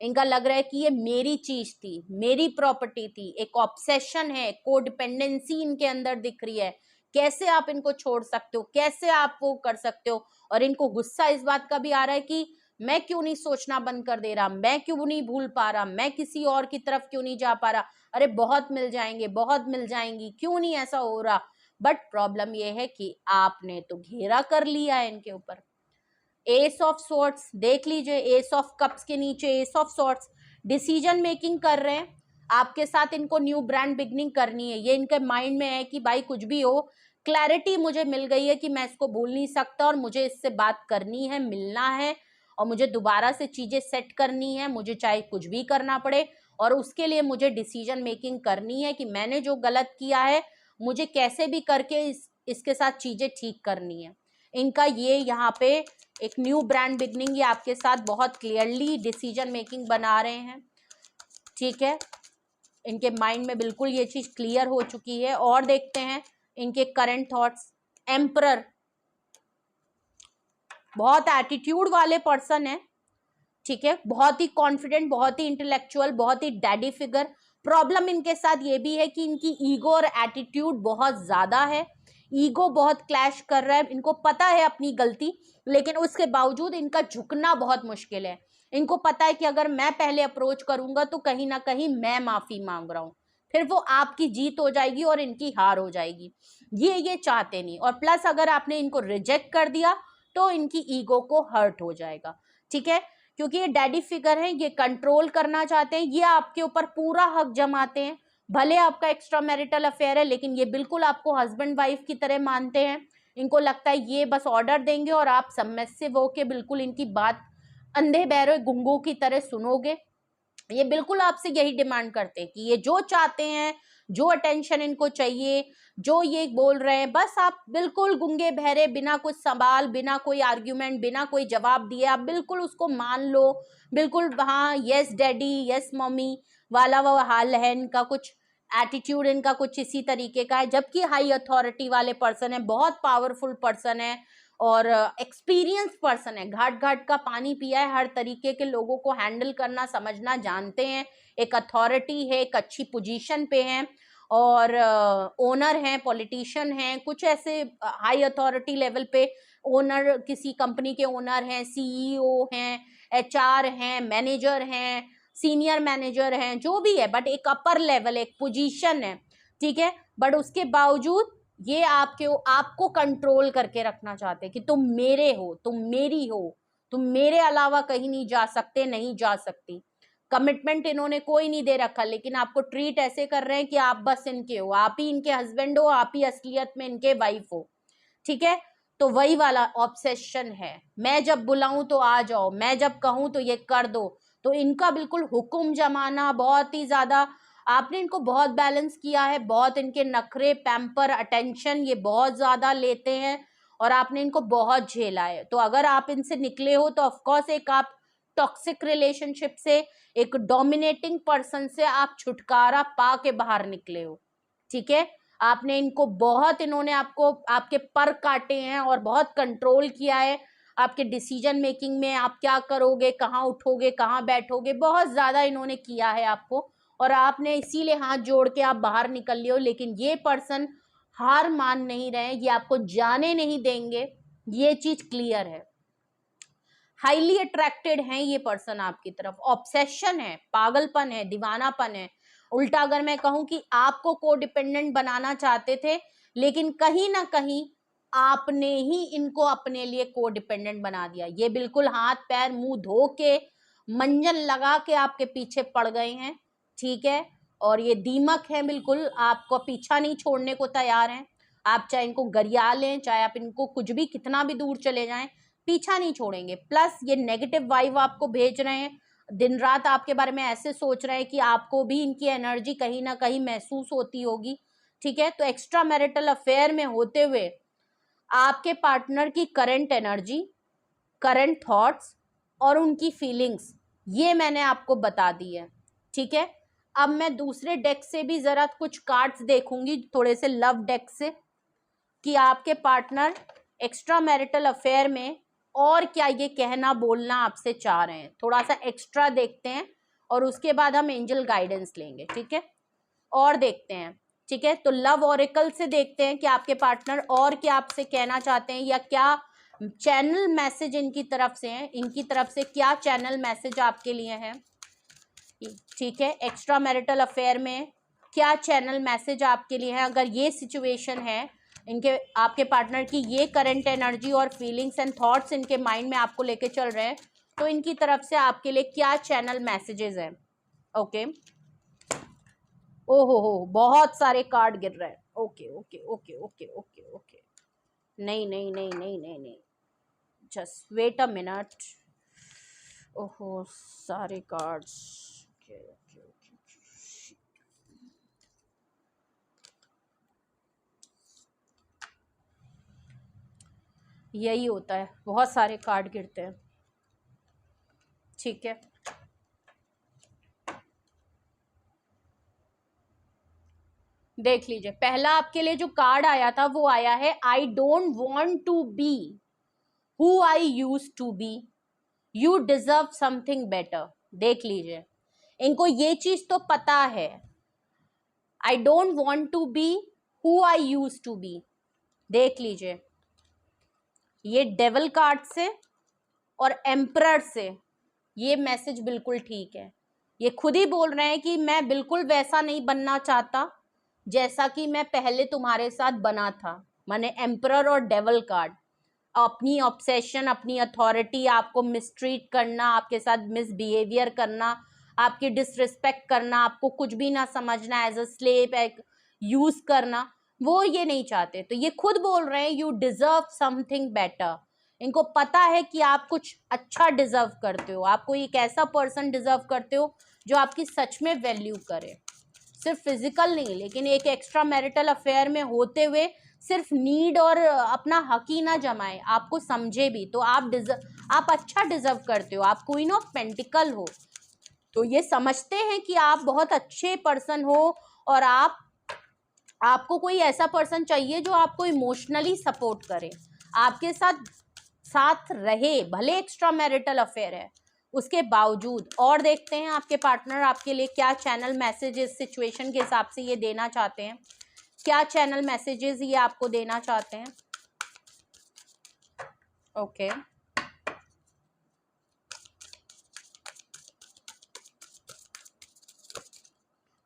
इनका लग रहा है कि ये मेरी चीज थी, मेरी प्रॉपर्टी थी, एक ऑब्सेशन है, कोडिपेंडेंसी इनके अंदर दिख रही है। कैसे आप इनको छोड़ सकते हो, कैसे आप वो कर सकते हो। और इनको गुस्सा इस बात का भी आ रहा है कि मैं क्यों नहीं सोचना बंद कर दे रहा, मैं क्यों नहीं भूल पा रहा, मैं किसी और की तरफ क्यों नहीं जा पा रहा, अरे बहुत मिल जाएंगे, बहुत मिल जाएंगी, क्यों नहीं ऐसा हो रहा। बट प्रॉब्लम ये है कि आपने तो घेरा कर लिया है इनके ऊपर। एस ऑफ सॉर्ट्स देख लीजिए, एस ऑफ कप्स के नीचे ace of swords, decision making कर रहे हैं आपके साथ, इनको न्यू ब्रांड बिगनिंग करनी है। ये इनके माइंड में है कि भाई कुछ भी हो, क्लैरिटी मुझे मिल गई है कि मैं इसको भूल नहीं सकता और मुझे इससे बात करनी है, मिलना है और मुझे दोबारा से चीजें सेट करनी है, मुझे चाहे कुछ भी करना पड़े। और उसके लिए मुझे डिसीजन मेकिंग करनी है कि मैंने जो गलत किया है मुझे कैसे भी करके इसके साथ चीजें ठीक करनी है। इनका ये यहाँ पे एक न्यू ब्रांड बिगनिंग, ये आपके साथ बहुत क्लियरली डिसीजन मेकिंग बना रहे हैं। ठीक है, इनके माइंड में बिल्कुल ये चीज क्लियर हो चुकी है। और देखते हैं इनके करंट थॉट्स। एम्परर, बहुत एटीट्यूड वाले पर्सन है। ठीक है, बहुत ही कॉन्फिडेंट, बहुत ही इंटेलेक्चुअल, बहुत ही डैडी फिगर। प्रॉब्लम इनके साथ ये भी है कि इनकी ईगो और एटीट्यूड बहुत ज्यादा है, ईगो बहुत क्लैश कर रहा है। इनको पता है अपनी गलती, लेकिन उसके बावजूद इनका झुकना बहुत मुश्किल है। इनको पता है कि अगर मैं पहले अप्रोच करूंगा तो कहीं ना कहीं मैं माफी मांग रहा हूं, फिर वो आपकी जीत हो जाएगी और इनकी हार हो जाएगी। ये चाहते नहीं। और प्लस अगर आपने इनको रिजेक्ट कर दिया तो इनकी ईगो को हर्ट हो जाएगा। ठीक है, क्योंकि ये डैडी फिगर हैं, ये कंट्रोल करना चाहते हैं, ये आपके ऊपर पूरा हक जमाते हैं। भले आपका एक्स्ट्रा मैरिटल अफेयर है, लेकिन ये बिल्कुल आपको हस्बैंड वाइफ की तरह मानते हैं। इनको लगता है ये बस ऑर्डर देंगे और आप सबमिसिव होके बिल्कुल इनकी बात अंधे बहरे गुंगों की तरह सुनोगे। ये बिल्कुल आपसे यही डिमांड करते हैं कि ये जो चाहते हैं, जो अटेंशन इनको चाहिए, जो ये बोल रहे हैं, बस आप बिल्कुल गुंगे बहरे, बिना कुछ सवाल, बिना कोई आर्ग्यूमेंट, बिना कोई जवाब दिए आप बिल्कुल उसको मान लो। बिल्कुल हाँ, यस डैडी, यस मम्मी वाला वो हाल है इनका। कुछ एटीट्यूड इनका कुछ इसी तरीके का है। जबकि हाई अथॉरिटी वाले पर्सन है, बहुत पावरफुल पर्सन है और एक्सपीरियंस पर्सन है, घाट घाट का पानी पिया है, हर तरीके के लोगों को हैंडल करना समझना जानते हैं, एक अथॉरिटी है, एक अच्छी पोजीशन पे हैं और ओनर हैं, पॉलिटिशियन हैं, कुछ ऐसे हाई अथॉरिटी लेवल पे ओनर, किसी कंपनी के ओनर हैं, सीईओ हैं, एचआर हैं, मैनेजर हैं, सीनियर मैनेजर हैं, जो भी है, बट एक अपर लेवल, एक पोजीशन है। ठीक है, बट उसके बावजूद ये आपको कंट्रोल करके रखना चाहते हैं कि तुम मेरे हो, तुम मेरी हो, तुम मेरे अलावा कहीं नहीं जा सकते, नहीं जा सकती। कमिटमेंट इन्होंने कोई नहीं दे रखा, लेकिन आपको ट्रीट ऐसे कर रहे हैं कि आप बस इनके हो, आप ही इनके हस्बैंड हो, आप ही असलियत में इनके वाइफ हो। ठीक है, तो वही वाला ऑब्सेशन है, मैं जब बुलाऊं तो आ जाओ, मैं जब कहूं तो ये कर दो। तो इनका बिल्कुल हुक्म जमाना बहुत ही ज्यादा, आपने इनको बहुत बैलेंस किया है, बहुत इनके नखरे, पैम्पर, अटेंशन ये बहुत ज्यादा लेते हैं और आपने इनको बहुत झेला है। तो अगर आप इनसे निकले हो तो ऑफकोर्स एक आप टॉक्सिक रिलेशनशिप से, एक डोमिनेटिंग पर्सन से आप छुटकारा पा के बाहर निकले हो। ठीक है, आपने इनको बहुत, इन्होंने आपको, आपके पर काटे हैं और बहुत कंट्रोल किया है आपके डिसीजन मेकिंग में, आप क्या करोगे, कहाँ उठोगे, कहाँ बैठोगे, बहुत ज्यादा इन्होंने किया है आपको और आपने इसीलिए हाथ जोड़ के आप बाहर निकल लिए हो। लेकिन ये पर्सन हार मान नहीं रहे, ये आपको जाने नहीं देंगे, ये चीज क्लियर है। हाईली अट्रैक्टेड हैं ये पर्सन आपकी तरफ, ऑब्सेशन है, पागलपन है, दीवानापन है। उल्टा अगर मैं कहूं कि आपको को डिपेंडेंट बनाना चाहते थे, लेकिन कहीं ना कहीं आपने ही इनको अपने लिए को डिपेंडेंट बना दिया। ये बिल्कुल हाथ पैर मुंह धो के, मंजन लगा के आपके पीछे पड़ गए हैं। ठीक है, और ये दीमक है, बिल्कुल आपको पीछा नहीं छोड़ने को तैयार हैं। आप चाहे इनको गरिया लें, चाहे आप इनको कुछ भी, कितना भी दूर चले जाएं, पीछा नहीं छोड़ेंगे। प्लस ये नेगेटिव वाइब आपको भेज रहे हैं, दिन रात आपके बारे में ऐसे सोच रहे हैं कि आपको भी इनकी एनर्जी कहीं ना कहीं महसूस होती होगी। ठीक है, तो एक्स्ट्रा मैरिटल अफेयर में होते हुए आपके पार्टनर की करंट एनर्जी, करंट थॉट्स, और उनकी फीलिंग्स, ये मैंने आपको बता दी है, ठीक है। अब मैं दूसरे डेक से भी ज़रा कुछ कार्ड्स देखूंगी, थोड़े से लव डेक से, कि आपके पार्टनर एक्स्ट्रा मैरिटल अफेयर में और क्या ये कहना बोलना आपसे चाह रहे हैं। थोड़ा सा एक्स्ट्रा देखते हैं और उसके बाद हम एंजल गाइडेंस लेंगे, ठीक है, और देखते हैं, ठीक है। तो लव ऑरेकल से देखते हैं कि आपके पार्टनर और क्या आपसे कहना चाहते हैं, या क्या चैनल मैसेज इनकी तरफ से है, इनकी तरफ से क्या चैनल मैसेज आपके लिए है, ठीक है। एक्स्ट्रा मैरिटल अफेयर में क्या चैनल मैसेज आपके लिए है, अगर ये सिचुएशन है, इनके आपके पार्टनर की ये करंट एनर्जी और फीलिंग्स एंड थॉट्स इनके माइंड में आपको लेके चल रहे हैं, तो इनकी तरफ से आपके लिए क्या चैनल मैसेजेस हैं। ओके, ओहो हो, बहुत सारे कार्ड गिर रहे हैं। Okay okay okay okay okay okay, नहीं नहीं नहीं नहीं नहीं नहीं, जस्ट वेट अ मिनट। ओहो, सारे कार्ड्स, ओके ओके ओके, यही होता है, बहुत सारे कार्ड गिरते हैं, ठीक है। देख लीजिए, पहला आपके लिए जो कार्ड आया था वो आया है I don't want to be who I used to be, you deserve something better. देख लीजिए, इनको ये चीज तो पता है, I don't want to be who I used to be. देख लीजिए, ये डेविल कार्ड से और एम्परर से ये मैसेज बिल्कुल ठीक है। ये खुद ही बोल रहे हैं कि मैं बिल्कुल वैसा नहीं बनना चाहता जैसा कि मैं पहले तुम्हारे साथ बना था। माने एम्परर और डेविल कार्ड, अपनी ऑब्सेशन, अपनी अथॉरिटी, आपको मिसट्रीट करना, आपके साथ मिसबिहेवियर करना, आपकी डिसरिस्पेक्ट करना, आपको कुछ भी ना समझना, एज अ स्लेव एक यूज करना, वो ये नहीं चाहते। तो ये खुद बोल रहे हैं यू डिजर्व समथिंग बेटर। इनको पता है कि आप कुछ अच्छा डिजर्व करते हो, आपको एक ऐसा पर्सन डिजर्व करते हो जो आपकी सच में वैल्यू करे, सिर्फ फिजिकल नहीं, लेकिन एक एक्स्ट्रा मैरिटल अफेयर में होते हुए सिर्फ नीड और अपना हक ही ना जमाए, आपको समझे भी, तो आप अच्छा डिजर्व करते हो, आप क्वीन ऑफ पेंटिकल हो, तो ये समझते हैं कि आप बहुत अच्छे पर्सन हो, और आपको कोई ऐसा पर्सन चाहिए जो आपको इमोशनली सपोर्ट करे, आपके साथ रहे, भले एक्स्ट्रा मैरिटल अफेयर है उसके बावजूद। और देखते हैं आपके पार्टनर आपके लिए क्या चैनल मैसेजेस सिचुएशन के हिसाब से ये देना चाहते हैं, क्या चैनल मैसेजेस ये आपको देना चाहते हैं। ओके,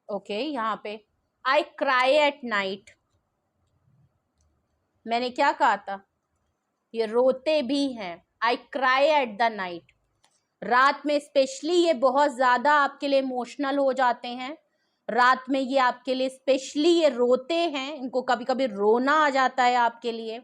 ओके, यहाँ पे आई क्राई एट नाइट, मैंने क्या कहा था, ये रोते भी हैं। I cry at the night, रात में स्पेशली ये बहुत ज़्यादा आपके लिए इमोशनल हो जाते हैं, रात में ये आपके लिए स्पेशली ये रोते हैं, इनको कभी कभी रोना आ जाता है आपके लिए,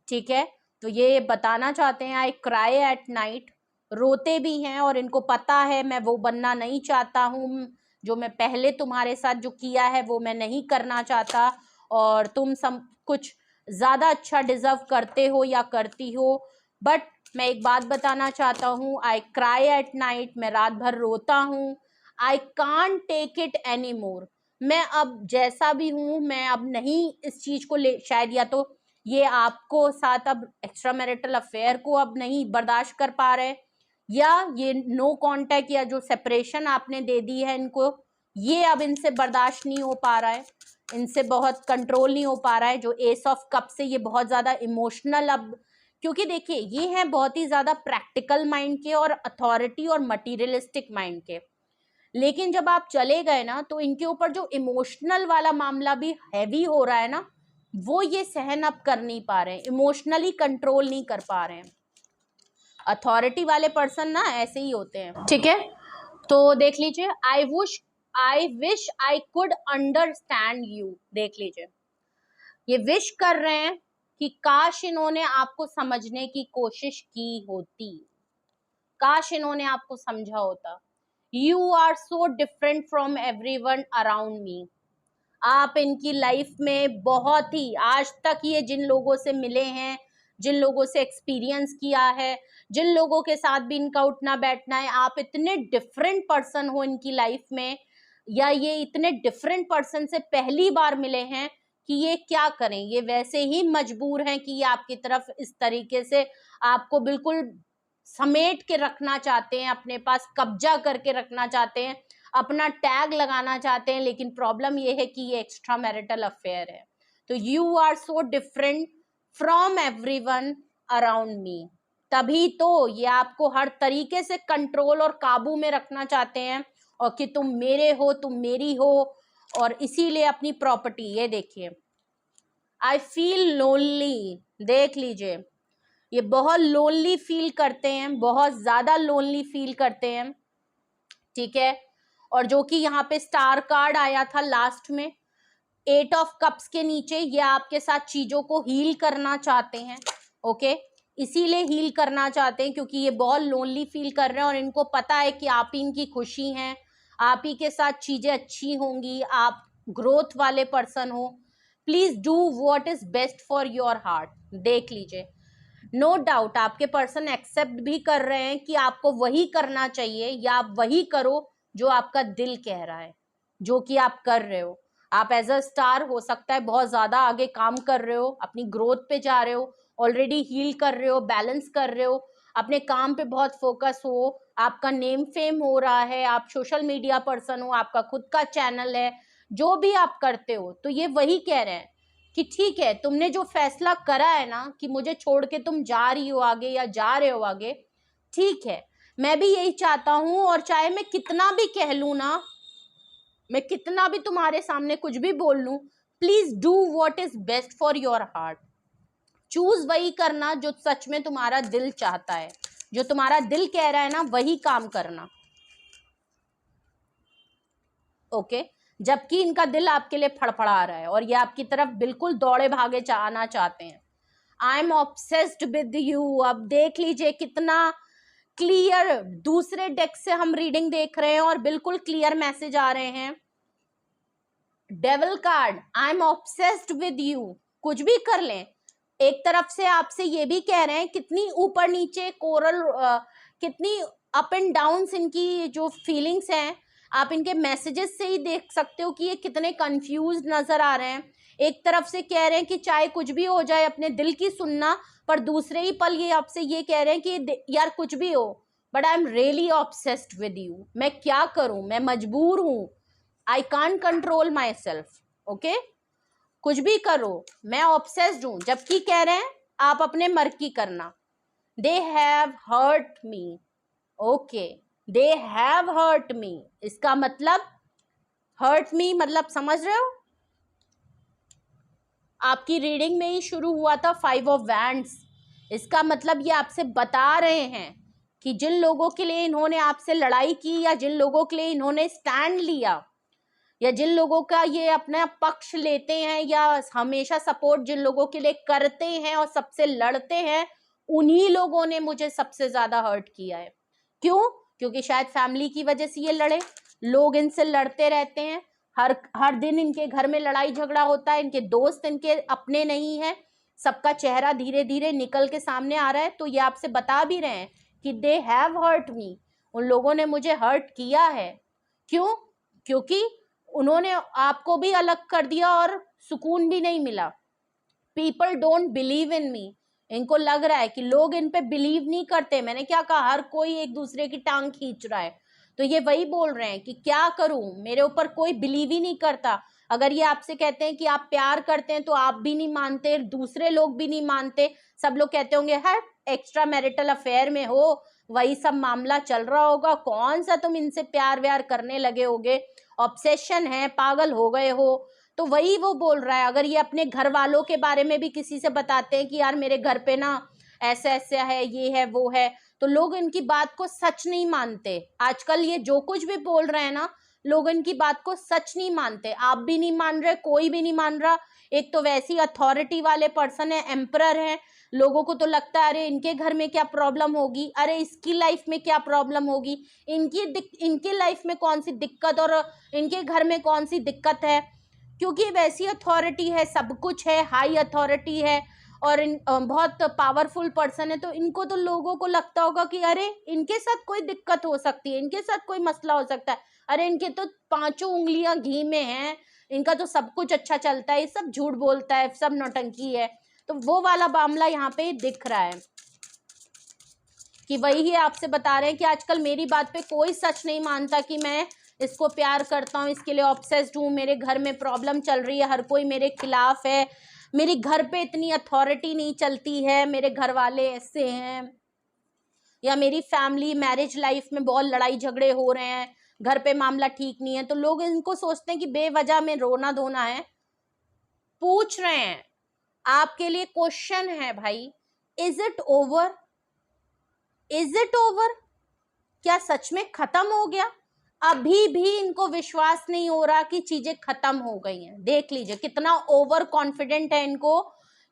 ठीक है। तो ये बताना चाहते हैं आई क्राई एट नाइट, रोते भी हैं, और इनको पता है मैं वो बनना नहीं चाहता हूँ जो मैं पहले तुम्हारे साथ जो किया है वो मैं नहीं करना चाहता, और तुम सब कुछ ज़्यादा अच्छा डिजर्व करते हो या करती हो, बट मैं एक बात बताना चाहता हूँ, आई क्राई एट नाइट, मैं रात भर रोता हूँ, I can't take it any more, मैं अब जैसा भी हूँ मैं अब नहीं इस चीज़ को ले, शायद या तो ये आपको साथ अब एक्स्ट्रा मैरिटल अफेयर को अब नहीं बर्दाश्त कर पा रहे, या ये नो कांटेक्ट या जो सेपरेशन आपने दे दी है इनको, ये अब इनसे बर्दाश्त नहीं हो पा रहा है, इनसे बहुत कंट्रोल नहीं हो पा रहा है। जो एस ऑफ कप से ये बहुत ज़्यादा इमोशनल अब, क्योंकि देखिए ये हैं बहुत ही ज़्यादा प्रैक्टिकल माइंड के और अथॉरिटी और मटीरियलिस्टिक माइंड के, लेकिन जब आप चले गए ना तो इनके ऊपर जो इमोशनल वाला मामला भी हैवी हो रहा है ना, वो ये सहन अब कर नहीं पा रहे हैं, इमोशनली कंट्रोल नहीं कर पा रहे हैं। अथॉरिटी वाले पर्सन ना ऐसे ही होते हैं, ठीक है। तो देख लीजिए, I wish I could understand you, देख लीजिए ये विश कर रहे हैं कि काश इन्होंने आपको समझने की कोशिश की होती, काश इन्होंने आपको समझा होता। You are so different from everyone around me, आप इनकी लाइफ में बहुत ही, आज तक ये जिन लोगों से मिले हैं जिन लोगों से एक्सपीरियंस किया है, जिन लोगों के साथ भी इनका उठना बैठना है, आप इतने डिफरेंट पर्सन हो इनकी लाइफ में, या ये इतने डिफरेंट पर्सन से पहली बार मिले हैं कि ये क्या करें, ये वैसे ही मजबूर हैं कि ये आपकी तरफ इस तरीके से आपको बिल्कुल समेट के रखना चाहते हैं, अपने पास कब्जा करके रखना चाहते हैं, अपना टैग लगाना चाहते हैं। लेकिन प्रॉब्लम ये है कि ये एक्स्ट्रा मैरिटल अफेयर है। तो you are so different from everyone around me, तभी तो ये आपको हर तरीके से कंट्रोल और काबू में रखना चाहते हैं, और कि तुम मेरे हो, तुम मेरी हो, और इसीलिए अपनी प्रॉपर्टी, ये देखिए, आई फील लोनली, देख लीजिए, ये बहुत लोनली फील करते हैं, बहुत ज्यादा लोनली फील करते हैं, ठीक है। और जो कि यहाँ पे स्टार कार्ड आया था लास्ट में 8 ऑफ कप्स के नीचे, ये आपके साथ चीजों को हील करना चाहते हैं, ओके। इसीलिए हील करना चाहते हैं क्योंकि ये बहुत लोनली फील कर रहे हैं, और इनको पता है कि आप ही इनकी खुशी हैं, आप ही के साथ चीजें अच्छी होंगी, आप ग्रोथ वाले पर्सन हो। Please do what is best for your heart. देख लीजिए, नो डाउट आपके पर्सन एक्सेप्ट भी कर रहे हैं कि आपको वही करना चाहिए, या आप वही करो जो आपका दिल कह रहा है, जो कि आप कर रहे हो। आप एज अ स्टार हो सकता है बहुत ज्यादा आगे काम कर रहे हो, अपनी ग्रोथ पे जा रहे हो, ऑलरेडी हील कर रहे हो, बैलेंस कर रहे हो, अपने काम पे बहुत फोकस हो, आपका नेम फेम हो रहा है, आप सोशल मीडिया पर्सन हो, आपका खुद का चैनल है, जो भी आप करते हो। तो ये वही कह रहे हैं कि ठीक है, तुमने जो फैसला करा है ना कि मुझे छोड़ के तुम जा रही हो आगे या जा रहे हो आगे, ठीक है, मैं भी यही चाहता हूं, और चाहे मैं कितना भी कह लूं ना, मैं कितना भी तुम्हारे सामने कुछ भी बोल लूं, please do what is best for your heart. Choose वही करना जो सच में तुम्हारा दिल चाहता है, जो तुम्हारा दिल कह रहा है ना, वही काम करना, ओके। जबकि इनका दिल आपके लिए फड़फड़ा रहा है, और ये आपकी तरफ बिल्कुल दौड़े भागे आना चाहते हैं। I am obsessed with you. अब देख लीजिए कितना क्लियर, दूसरे डेक से हम रीडिंग देख रहे हैं और बिल्कुल क्लियर मैसेज आ रहे हैं। Devil card, I am obsessed with you, कुछ भी कर लें, एक तरफ से आपसे ये भी कह रहे हैं, कितनी ऊपर नीचे कोरल, कितनी अप एंड डाउन इनकी जो फीलिंग्स हैं, आप इनके मैसेजेस से ही देख सकते हो कि ये कितने कंफ्यूज नजर आ रहे हैं। एक तरफ से कह रहे हैं कि चाहे कुछ भी हो जाए अपने दिल की सुनना, पर दूसरे ही पल ये आपसे ये कह रहे हैं कि यार कुछ भी हो, but I am really obsessed with you, मैं क्या करूं, मैं मजबूर हूं, I can't control my self, okay. कुछ भी करो, मैं ऑब्सेस्ड हूं, जबकि कह रहे हैं आप अपने मर्जी करना। They have hurt me, okay, they have hurt me, इसका मतलब हर्ट मी मतलब समझ रहे हो, आपकी रीडिंग में ही शुरू हुआ था 5 ऑफ वैंड्स। इसका मतलब ये आपसे बता रहे हैं कि जिन लोगों के लिए इन्होंने आपसे लड़ाई की, या जिन लोगों के लिए इन्होंने स्टैंड लिया, या जिन लोगों का ये अपना पक्ष लेते हैं, या हमेशा सपोर्ट जिन लोगों के लिए करते हैं और सबसे लड़ते हैं, उन्हीं लोगों ने मुझे सबसे ज्यादा हर्ट किया है। क्यों? क्योंकि शायद फैमिली की वजह से ये लड़े, लोग इनसे लड़ते रहते हैं, हर दिन इनके घर में लड़ाई झगड़ा होता है, इनके दोस्त इनके अपने नहीं है, सबका चेहरा धीरे धीरे निकल के सामने आ रहा है। तो ये आपसे बता भी रहे हैं कि दे हैव हर्ट मी, उन लोगों ने मुझे हर्ट किया है। क्यों? क्योंकि उन्होंने आपको भी अलग कर दिया और सुकून भी नहीं मिला। पीपल डोंट बिलीव इन मी, इनको लग रहा है कि लोग इन पे बिलीव नहीं करते। मैंने क्या कहा, हर कोई एक दूसरे की टांग खींच रहा है। तो ये वही बोल रहे हैं कि क्या करूं, मेरे ऊपर कोई बिलीव ही नहीं करता। अगर ये आपसे कहते हैं कि आप प्यार करते हैं तो आप भी नहीं मानते, दूसरे लोग भी नहीं मानते, सब लोग कहते होंगे हर एक्स्ट्रा मैरिटल अफेयर में हो, वही सब मामला चल रहा होगा, कौन सा तुम इनसे प्यार व्यार करने लगे होगे, ऑब्सेशन है, पागल हो गए हो। तो वही वो बोल रहा है। अगर ये अपने घर वालों के बारे में भी किसी से बताते हैं कि यार मेरे घर पे ना ऐसा ऐसा है, ये है वो है, तो लोग इनकी बात को सच नहीं मानते। आजकल ये जो कुछ भी बोल रहे हैं ना, लोग इनकी बात को सच नहीं मानते। आप भी नहीं मान रहे, कोई भी नहीं मान रहा। एक तो वैसी अथॉरिटी वाले पर्सन है, एम्परर है, लोगों को तो लगता है अरे इनके घर में क्या प्रॉब्लम होगी, अरे इसकी लाइफ में क्या प्रॉब्लम होगी, इनकी लाइफ में कौन सी दिक्कत और इनके घर में कौन सी दिक्कत है, क्योंकि वैसी अथॉरिटी है, सब कुछ है, हाई अथॉरिटी है। और बहुत पावरफुल पर्सन है, तो इनको तो लोगों को लगता होगा कि अरे इनके साथ कोई दिक्कत हो सकती है, इनके साथ कोई मसला हो सकता है, अरे इनके तो 5 उंगलियां घी में हैं, इनका तो सब कुछ अच्छा चलता है, ये सब झूठ बोलता है, सब नौटंकी है। तो वो वाला मामला यहाँ पे दिख रहा है कि वही ही आपसे बता रहे हैं कि आजकल मेरी बात पे कोई सच नहीं मानता कि मैं इसको प्यार करता हूँ, इसके लिए ऑब्सेस्ड हूँ, मेरे घर में प्रॉब्लम चल रही है, हर कोई मेरे खिलाफ है, मेरी घर पे इतनी अथॉरिटी नहीं चलती है, मेरे घर वाले ऐसे हैं, या मेरी फैमिली मैरिज लाइफ में बहुत लड़ाई झगड़े हो रहे हैं, घर पे मामला ठीक नहीं है। तो लोग इनको सोचते हैं कि बेवजह में रोना धोना है। पूछ रहे हैं, आपके लिए क्वेश्चन है भाई, is it over? Is it over? क्या सच में खत्म हो गया? अभी भी इनको विश्वास नहीं हो रहा कि चीजें खत्म हो गई हैं। देख लीजिए कितना ओवर कॉन्फिडेंट है इनको,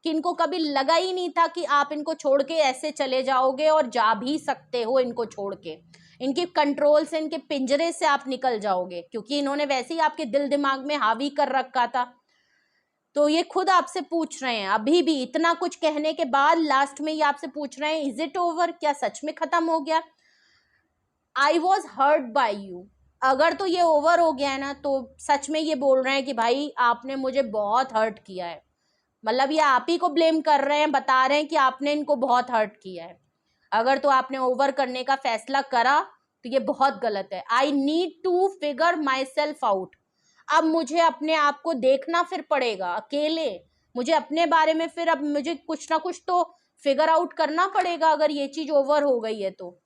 कि इनको कभी लगा ही नहीं था कि आप इनको छोड़ के ऐसे चले जाओगे, और जा भी सकते हो इनको छोड़ के, इनके कंट्रोल से, इनके पिंजरे से आप निकल जाओगे, क्योंकि इन्होंने वैसे ही आपके दिल दिमाग में हावी कर रखा था। तो ये खुद आपसे पूछ रहे हैं, अभी भी इतना कुछ कहने के बाद लास्ट में ये आपसे पूछ रहे हैं, इज इट ओवर? क्या सच में खत्म हो गया? I was hurt by you. अगर तो ये ओवर हो गया है ना, तो सच में ये बोल रहे हैं कि भाई आपने मुझे बहुत हर्ट किया है, मतलब ये आप ही को ब्लेम कर रहे हैं, बता रहे हैं कि आपने इनको बहुत हर्ट किया है। अगर तो आपने ओवर करने का फैसला करा तो ये बहुत गलत है। I need to figure myself out. अब मुझे अपने आप को देखना फिर पड़ेगा अकेले, मुझे अपने बारे में फिर अब मुझे कुछ ना कुछ तो फिगर आउट करना पड़ेगा। अगर ये चीज ओवर हो गई है तो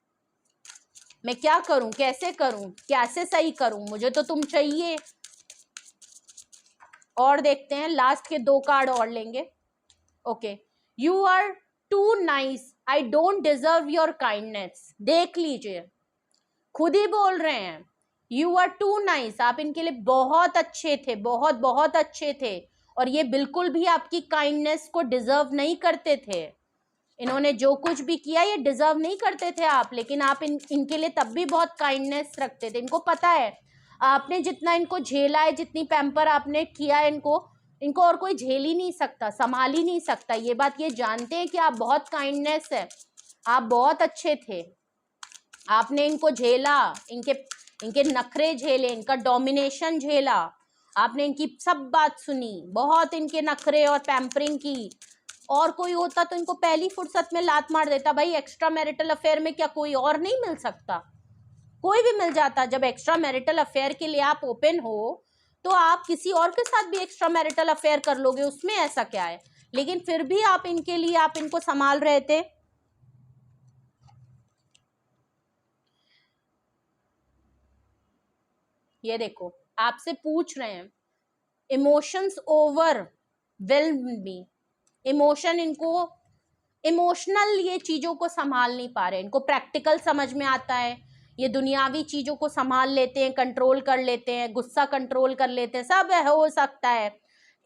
मैं क्या करूं, कैसे करूं, कैसे सही करूं? मुझे तो तुम चाहिए। और देखते हैं, लास्ट के 2 कार्ड और लेंगे। Okay, you are too nice, I don't deserve your kindness. देख लीजिए, खुद ही बोल रहे हैं, यू आर टू नाइस, आप इनके लिए बहुत अच्छे थे, बहुत बहुत अच्छे थे, और ये बिल्कुल भी आपकी काइंडनेस को डिजर्व नहीं करते थे। इन्होंने जो कुछ भी किया ये डिजर्व नहीं करते थे आप, लेकिन आप इनके लिए तब भी बहुत काइंडनेस रखते थे। इनको पता है आपने जितना इनको झेला है, जितनी पैम्पर आपने किया है इनको और कोई झेल ही नहीं सकता, संभाल ही नहीं सकता। ये बात ये जानते हैं कि आप बहुत काइंडनेस है, आप बहुत अच्छे थे, आपने इनको झेला, इनके नखरे झेले, इनका डोमिनेशन झेला, आपने इनकी सब बात सुनी, बहुत इनके नखरे और पैम्परिंग की। और कोई होता तो इनको पहली फुर्सत में लात मार देता। भाई एक्स्ट्रा मैरिटल अफेयर में क्या कोई और नहीं मिल सकता? कोई भी मिल जाता। जब एक्स्ट्रा मैरिटल अफेयर के लिए आप ओपन हो तो आप किसी और के साथ भी एक्स्ट्रा मैरिटल अफेयर कर लोगे, उसमें ऐसा क्या है? लेकिन फिर भी आप इनके लिए आप इनको संभाल रहे थे। ये देखो, आपसे पूछ रहे हैं, इमोशंस ओवर वेल्म मी। इमोशन इनको, इमोशनल ये चीजों को संभाल नहीं पा रहे, इनको प्रैक्टिकल समझ में आता है, ये दुनियावी चीजों को संभाल लेते हैं, कंट्रोल कर लेते हैं, गुस्सा कंट्रोल कर लेते हैं, सब हो सकता है।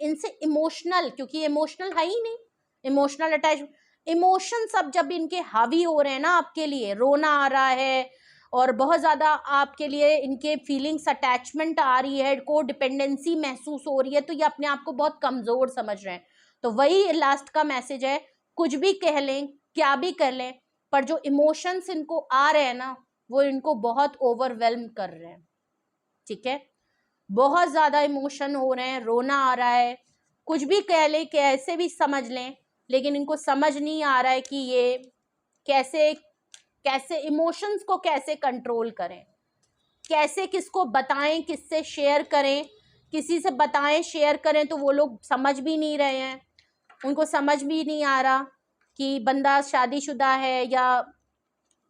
इनसे इमोशनल, क्योंकि इमोशनल है ही नहीं, इमोशनल अटैच, इमोशन सब जब इनके हावी हो रहे हैं ना आपके लिए, रोना आ रहा है और बहुत ज्यादा आपके लिए इनके फीलिंग्स अटैचमेंट आ रही है, को डिपेंडेंसी महसूस हो रही है, तो ये अपने आप को बहुत कमजोर समझ रहे हैं। तो वही लास्ट का मैसेज है, कुछ भी कह लें, क्या भी कर लें, पर जो इमोशंस इनको आ रहे हैं ना, वो इनको बहुत ओवरवेल्म कर रहे हैं। ठीक है, बहुत ज्यादा इमोशन हो रहे हैं, रोना आ रहा है, कुछ भी कह लें, कैसे भी समझ लें, लेकिन इनको समझ नहीं आ रहा है कि ये कैसे कैसे इमोशंस को कैसे कंट्रोल करें, कैसे किसको बताएं, किससे शेयर करें। किसी से बताएं शेयर करें तो वो लोग समझ भी नहीं रहे हैं, उनको समझ भी नहीं आ रहा कि बंदा शादीशुदा है या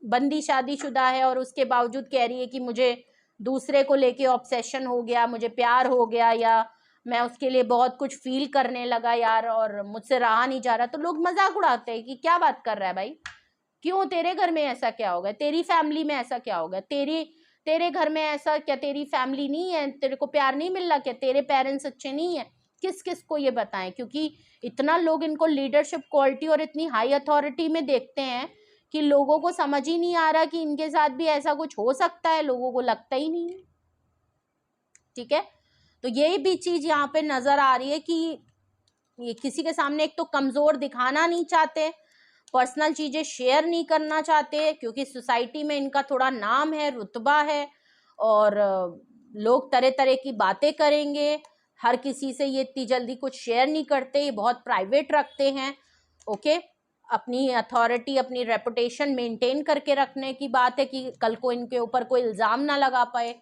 बंदी शादीशुदा है और उसके बावजूद कह रही है कि मुझे दूसरे को लेके ऑब्सेशन हो गया, मुझे प्यार हो गया, या मैं उसके लिए बहुत कुछ फील करने लगा यार और मुझसे रहा नहीं जा रहा। तो लोग मजाक उड़ाते हैं कि क्या बात कर रहा है भाई, क्यों, तेरे घर में ऐसा क्या होगा, तेरी फैमिली में ऐसा क्या होगा, तेरे घर में ऐसा क्या, तेरी फैमिली नहीं है, तेरे को प्यार नहीं मिल रहा क्या, तेरे पेरेंट्स अच्छे नहीं है? किस किस को ये बताएं, क्योंकि इतना लोग इनको लीडरशिप क्वालिटी और इतनी हाई अथॉरिटी में देखते हैं कि लोगों को समझ ही नहीं आ रहा कि इनके साथ भी ऐसा कुछ हो सकता है, लोगों को लगता ही नहीं है। ठीक है, तो यही भी चीज यहाँ पे नजर आ रही है कि ये किसी के सामने एक तो कमजोर दिखाना नहीं चाहते, पर्सनल चीजें शेयर नहीं करना चाहते, क्योंकि सोसाइटी में इनका थोड़ा नाम है, रुतबा है, और लोग तरह तरह की बातें करेंगे। हर किसी से ये इतनी जल्दी कुछ शेयर नहीं करते, ये बहुत प्राइवेट रखते हैं। ओके, अपनी अथॉरिटी, अपनी रेपुटेशन मेंटेन करके रखने की बात है कि कल को इनके ऊपर कोई इल्ज़ाम ना लगा पाए।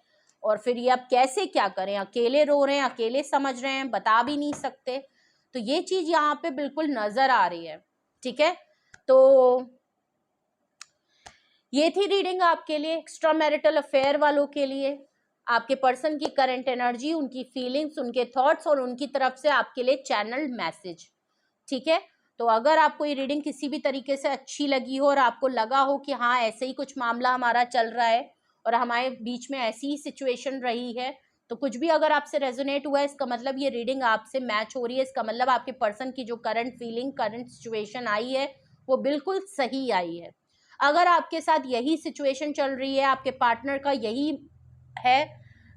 और फिर ये अब कैसे क्या करें, अकेले रो रहे हैं, अकेले समझ रहे हैं, बता भी नहीं सकते। तो ये चीज़ यहाँ पे बिल्कुल नज़र आ रही है। ठीक है, तो ये थी रीडिंग आपके लिए, एक्स्ट्रा मैरिटल अफेयर वालों के लिए। आपके पर्सन की करंट एनर्जी, उनकी फीलिंग्स, उनके थॉट्स और उनकी तरफ से आपके लिए चैनल मैसेज। ठीक है, तो अगर आपको ये रीडिंग किसी भी तरीके से अच्छी लगी हो और आपको लगा हो कि हाँ ऐसे ही कुछ मामला हमारा चल रहा है और हमारे बीच में ऐसी ही सिचुएशन रही है, तो कुछ भी अगर आपसे रेजोनेट हुआ है, इसका मतलब ये रीडिंग आपसे मैच हो रही है। इसका मतलब आपके पर्सन की जो करंट फीलिंग, करंट सिचुएशन आई है वो बिल्कुल सही आई है। अगर आपके साथ यही सिचुएशन चल रही है, आपके पार्टनर का यही है,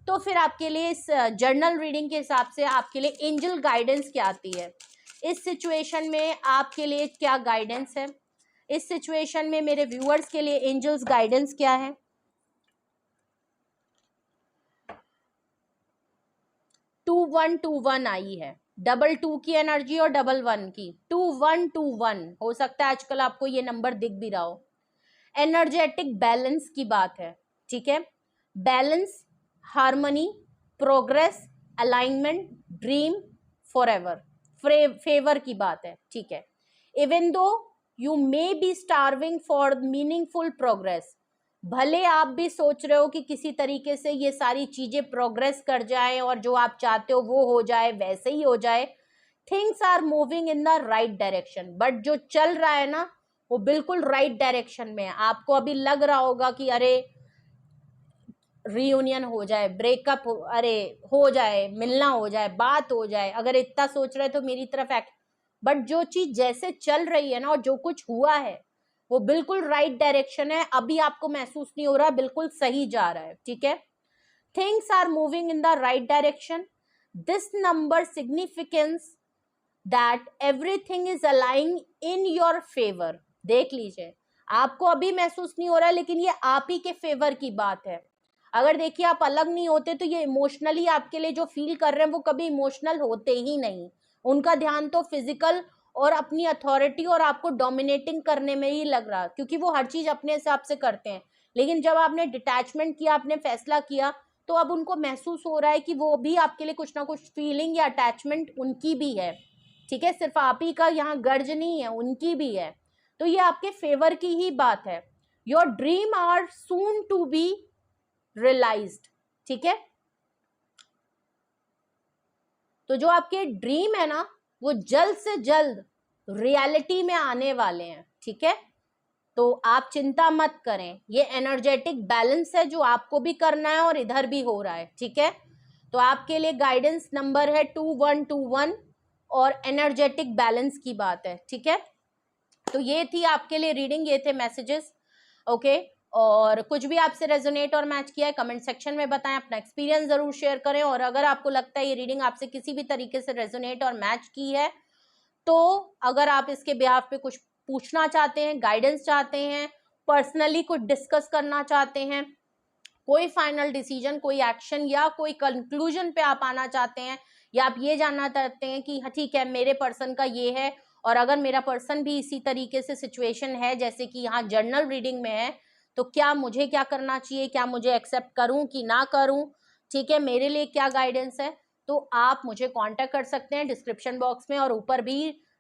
तो फिर आपके लिए इस जर्नल रीडिंग के हिसाब से आपके लिए एंजल गाइडेंस क्या आती है, इस सिचुएशन में आपके लिए क्या गाइडेंस है, इस सिचुएशन में मेरे व्यूअर्स के लिए एंजल्स गाइडेंस क्या है। 2121 आई है, 22 की एनर्जी और 11 की, 2121 हो सकता है आजकल आपको ये नंबर दिख भी रहा हो। एनर्जेटिक बैलेंस की बात है। ठीक है, balance, harmony, progress, alignment, dream, forever, favour की बात है। ठीक है, even though you may be starving for meaningful progress, भले आप भी सोच रहे हो कि किसी तरीके से ये सारी चीजें प्रोग्रेस कर जाए और जो आप चाहते हो वो हो जाए, वैसे ही हो जाए, things are moving in the right direction, but जो चल रहा है ना वो बिल्कुल राइट डायरेक्शन में है। आपको अभी लग रहा होगा कि अरे रीयूनियन हो जाए, ब्रेकअप हो, अरे हो जाए, मिलना हो जाए, बात हो जाए, अगर इतना सोच रहे तो मेरी तरफ एक्ट, बट जो चीज जैसे चल रही है ना और जो कुछ हुआ है वो बिल्कुल राइट डायरेक्शन है। अभी आपको महसूस नहीं हो रहा, बिल्कुल सही जा रहा है। ठीक है, things are moving in the right direction. This number significance that everything is aligning in your favour. देख लीजिए, आपको अभी महसूस नहीं हो रहा है लेकिन ये आप ही के फेवर की बात है। अगर देखिए आप अलग नहीं होते तो ये इमोशनली आपके लिए जो फील कर रहे हैं वो कभी इमोशनल होते ही नहीं। उनका ध्यान तो फिजिकल और अपनी अथॉरिटी और आपको डोमिनेटिंग करने में ही लग रहा, क्योंकि वो हर चीज अपने हिसाब से करते हैं। लेकिन जब आपने डिटैचमेंट किया, आपने फैसला किया, तो अब उनको महसूस हो रहा है कि वो भी आपके लिए कुछ ना कुछ फीलिंग या अटैचमेंट उनकी भी है। ठीक है, सिर्फ आप ही का यहाँ गर्ज नहीं है, उनकी भी है। तो ये आपके फेवर की ही बात है। Your dream are soon to be realised. ठीक है, तो जो आपके ड्रीम है ना वो जल्द से जल्द रियलिटी में आने वाले हैं। ठीक है, तो आप चिंता मत करें, ये एनर्जेटिक बैलेंस है जो आपको भी करना है और इधर भी हो रहा है। ठीक है, तो आपके लिए गाइडेंस नंबर है 2121 और एनर्जेटिक बैलेंस की बात है। ठीक है, तो ये थी आपके लिए रीडिंग, ये थे मैसेजेस। ओके, और कुछ भी आपसे रेजोनेट और मैच किया है कमेंट सेक्शन में बताएं, अपना एक्सपीरियंस जरूर शेयर करें। और अगर आपको लगता है ये रीडिंग आपसे किसी भी तरीके से रेजोनेट और मैच की है, तो अगर आप इसके बिहाफ पे कुछ पूछना चाहते हैं, गाइडेंस चाहते हैं, पर्सनली कुछ डिस्कस करना चाहते हैं, कोई फाइनल डिसीजन, कोई एक्शन या कोई कंक्लूजन पे आप आना चाहते हैं, या आप ये जानना चाहते हैं कि हाँ ठीक है मेरे पर्सन का ये है और अगर मेरा पर्सन भी इसी तरीके से सिचुएशन है जैसे कि यहाँ जर्नल रीडिंग में है, तो क्या मुझे क्या करना चाहिए, क्या मुझे एक्सेप्ट करूं कि ना करूं, ठीक है, मेरे लिए क्या गाइडेंस है, तो आप मुझे कांटेक्ट कर सकते हैं डिस्क्रिप्शन बॉक्स में, और ऊपर भी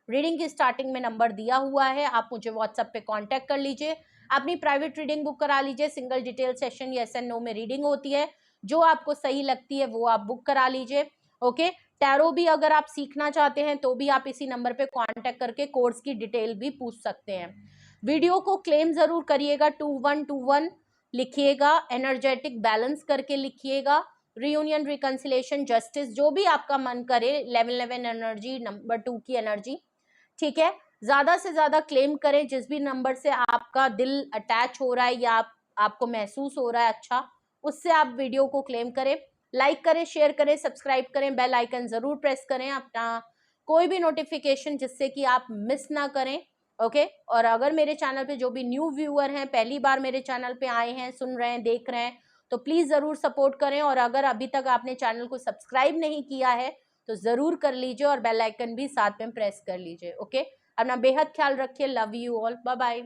रीडिंग की स्टार्टिंग में नंबर दिया हुआ है, आप मुझे व्हाट्सएप पे कांटेक्ट कर लीजिए, अपनी प्राइवेट रीडिंग बुक करा लीजिए। सिंगल डिटेल सेशन या SN नो में रीडिंग होती है, जो आपको सही लगती है वो आप बुक करा लीजिए। ओके, टैरो भी अगर आप सीखना चाहते हैं तो भी आप इसी नंबर पे कांटेक्ट करके कोर्स की डिटेल भी पूछ सकते हैं। वीडियो को क्लेम जरूर करिएगा, 2121 लिखिएगा, एनर्जेटिक बैलेंस करके लिखिएगा, रियूनियन, रिकंसिलेशन, जस्टिस, जो भी आपका मन करे, 1111 एनर्जी, नंबर 2 की एनर्जी। ठीक है, ज्यादा से ज्यादा क्लेम करें, जिस भी नंबर से आपका दिल अटैच हो रहा है या आपको महसूस हो रहा है अच्छा, उससे आप वीडियो को क्लेम करें। लाइक करें, शेयर करें, सब्सक्राइब करें, बेल आइकन जरूर प्रेस करें, अपना कोई भी नोटिफिकेशन जिससे कि आप मिस ना करें। ओके और अगर मेरे चैनल पे जो भी न्यू व्यूअर हैं, पहली बार मेरे चैनल पे आए हैं, सुन रहे हैं, देख रहे हैं, तो प्लीज जरूर सपोर्ट करें। और अगर अभी तक आपने चैनल को सब्सक्राइब नहीं किया है तो जरूर कर लीजिए और बेल आइकन भी साथ में प्रेस कर लीजिए। ओके अपना बेहद ख्याल रखिए। Love you all, bye bye.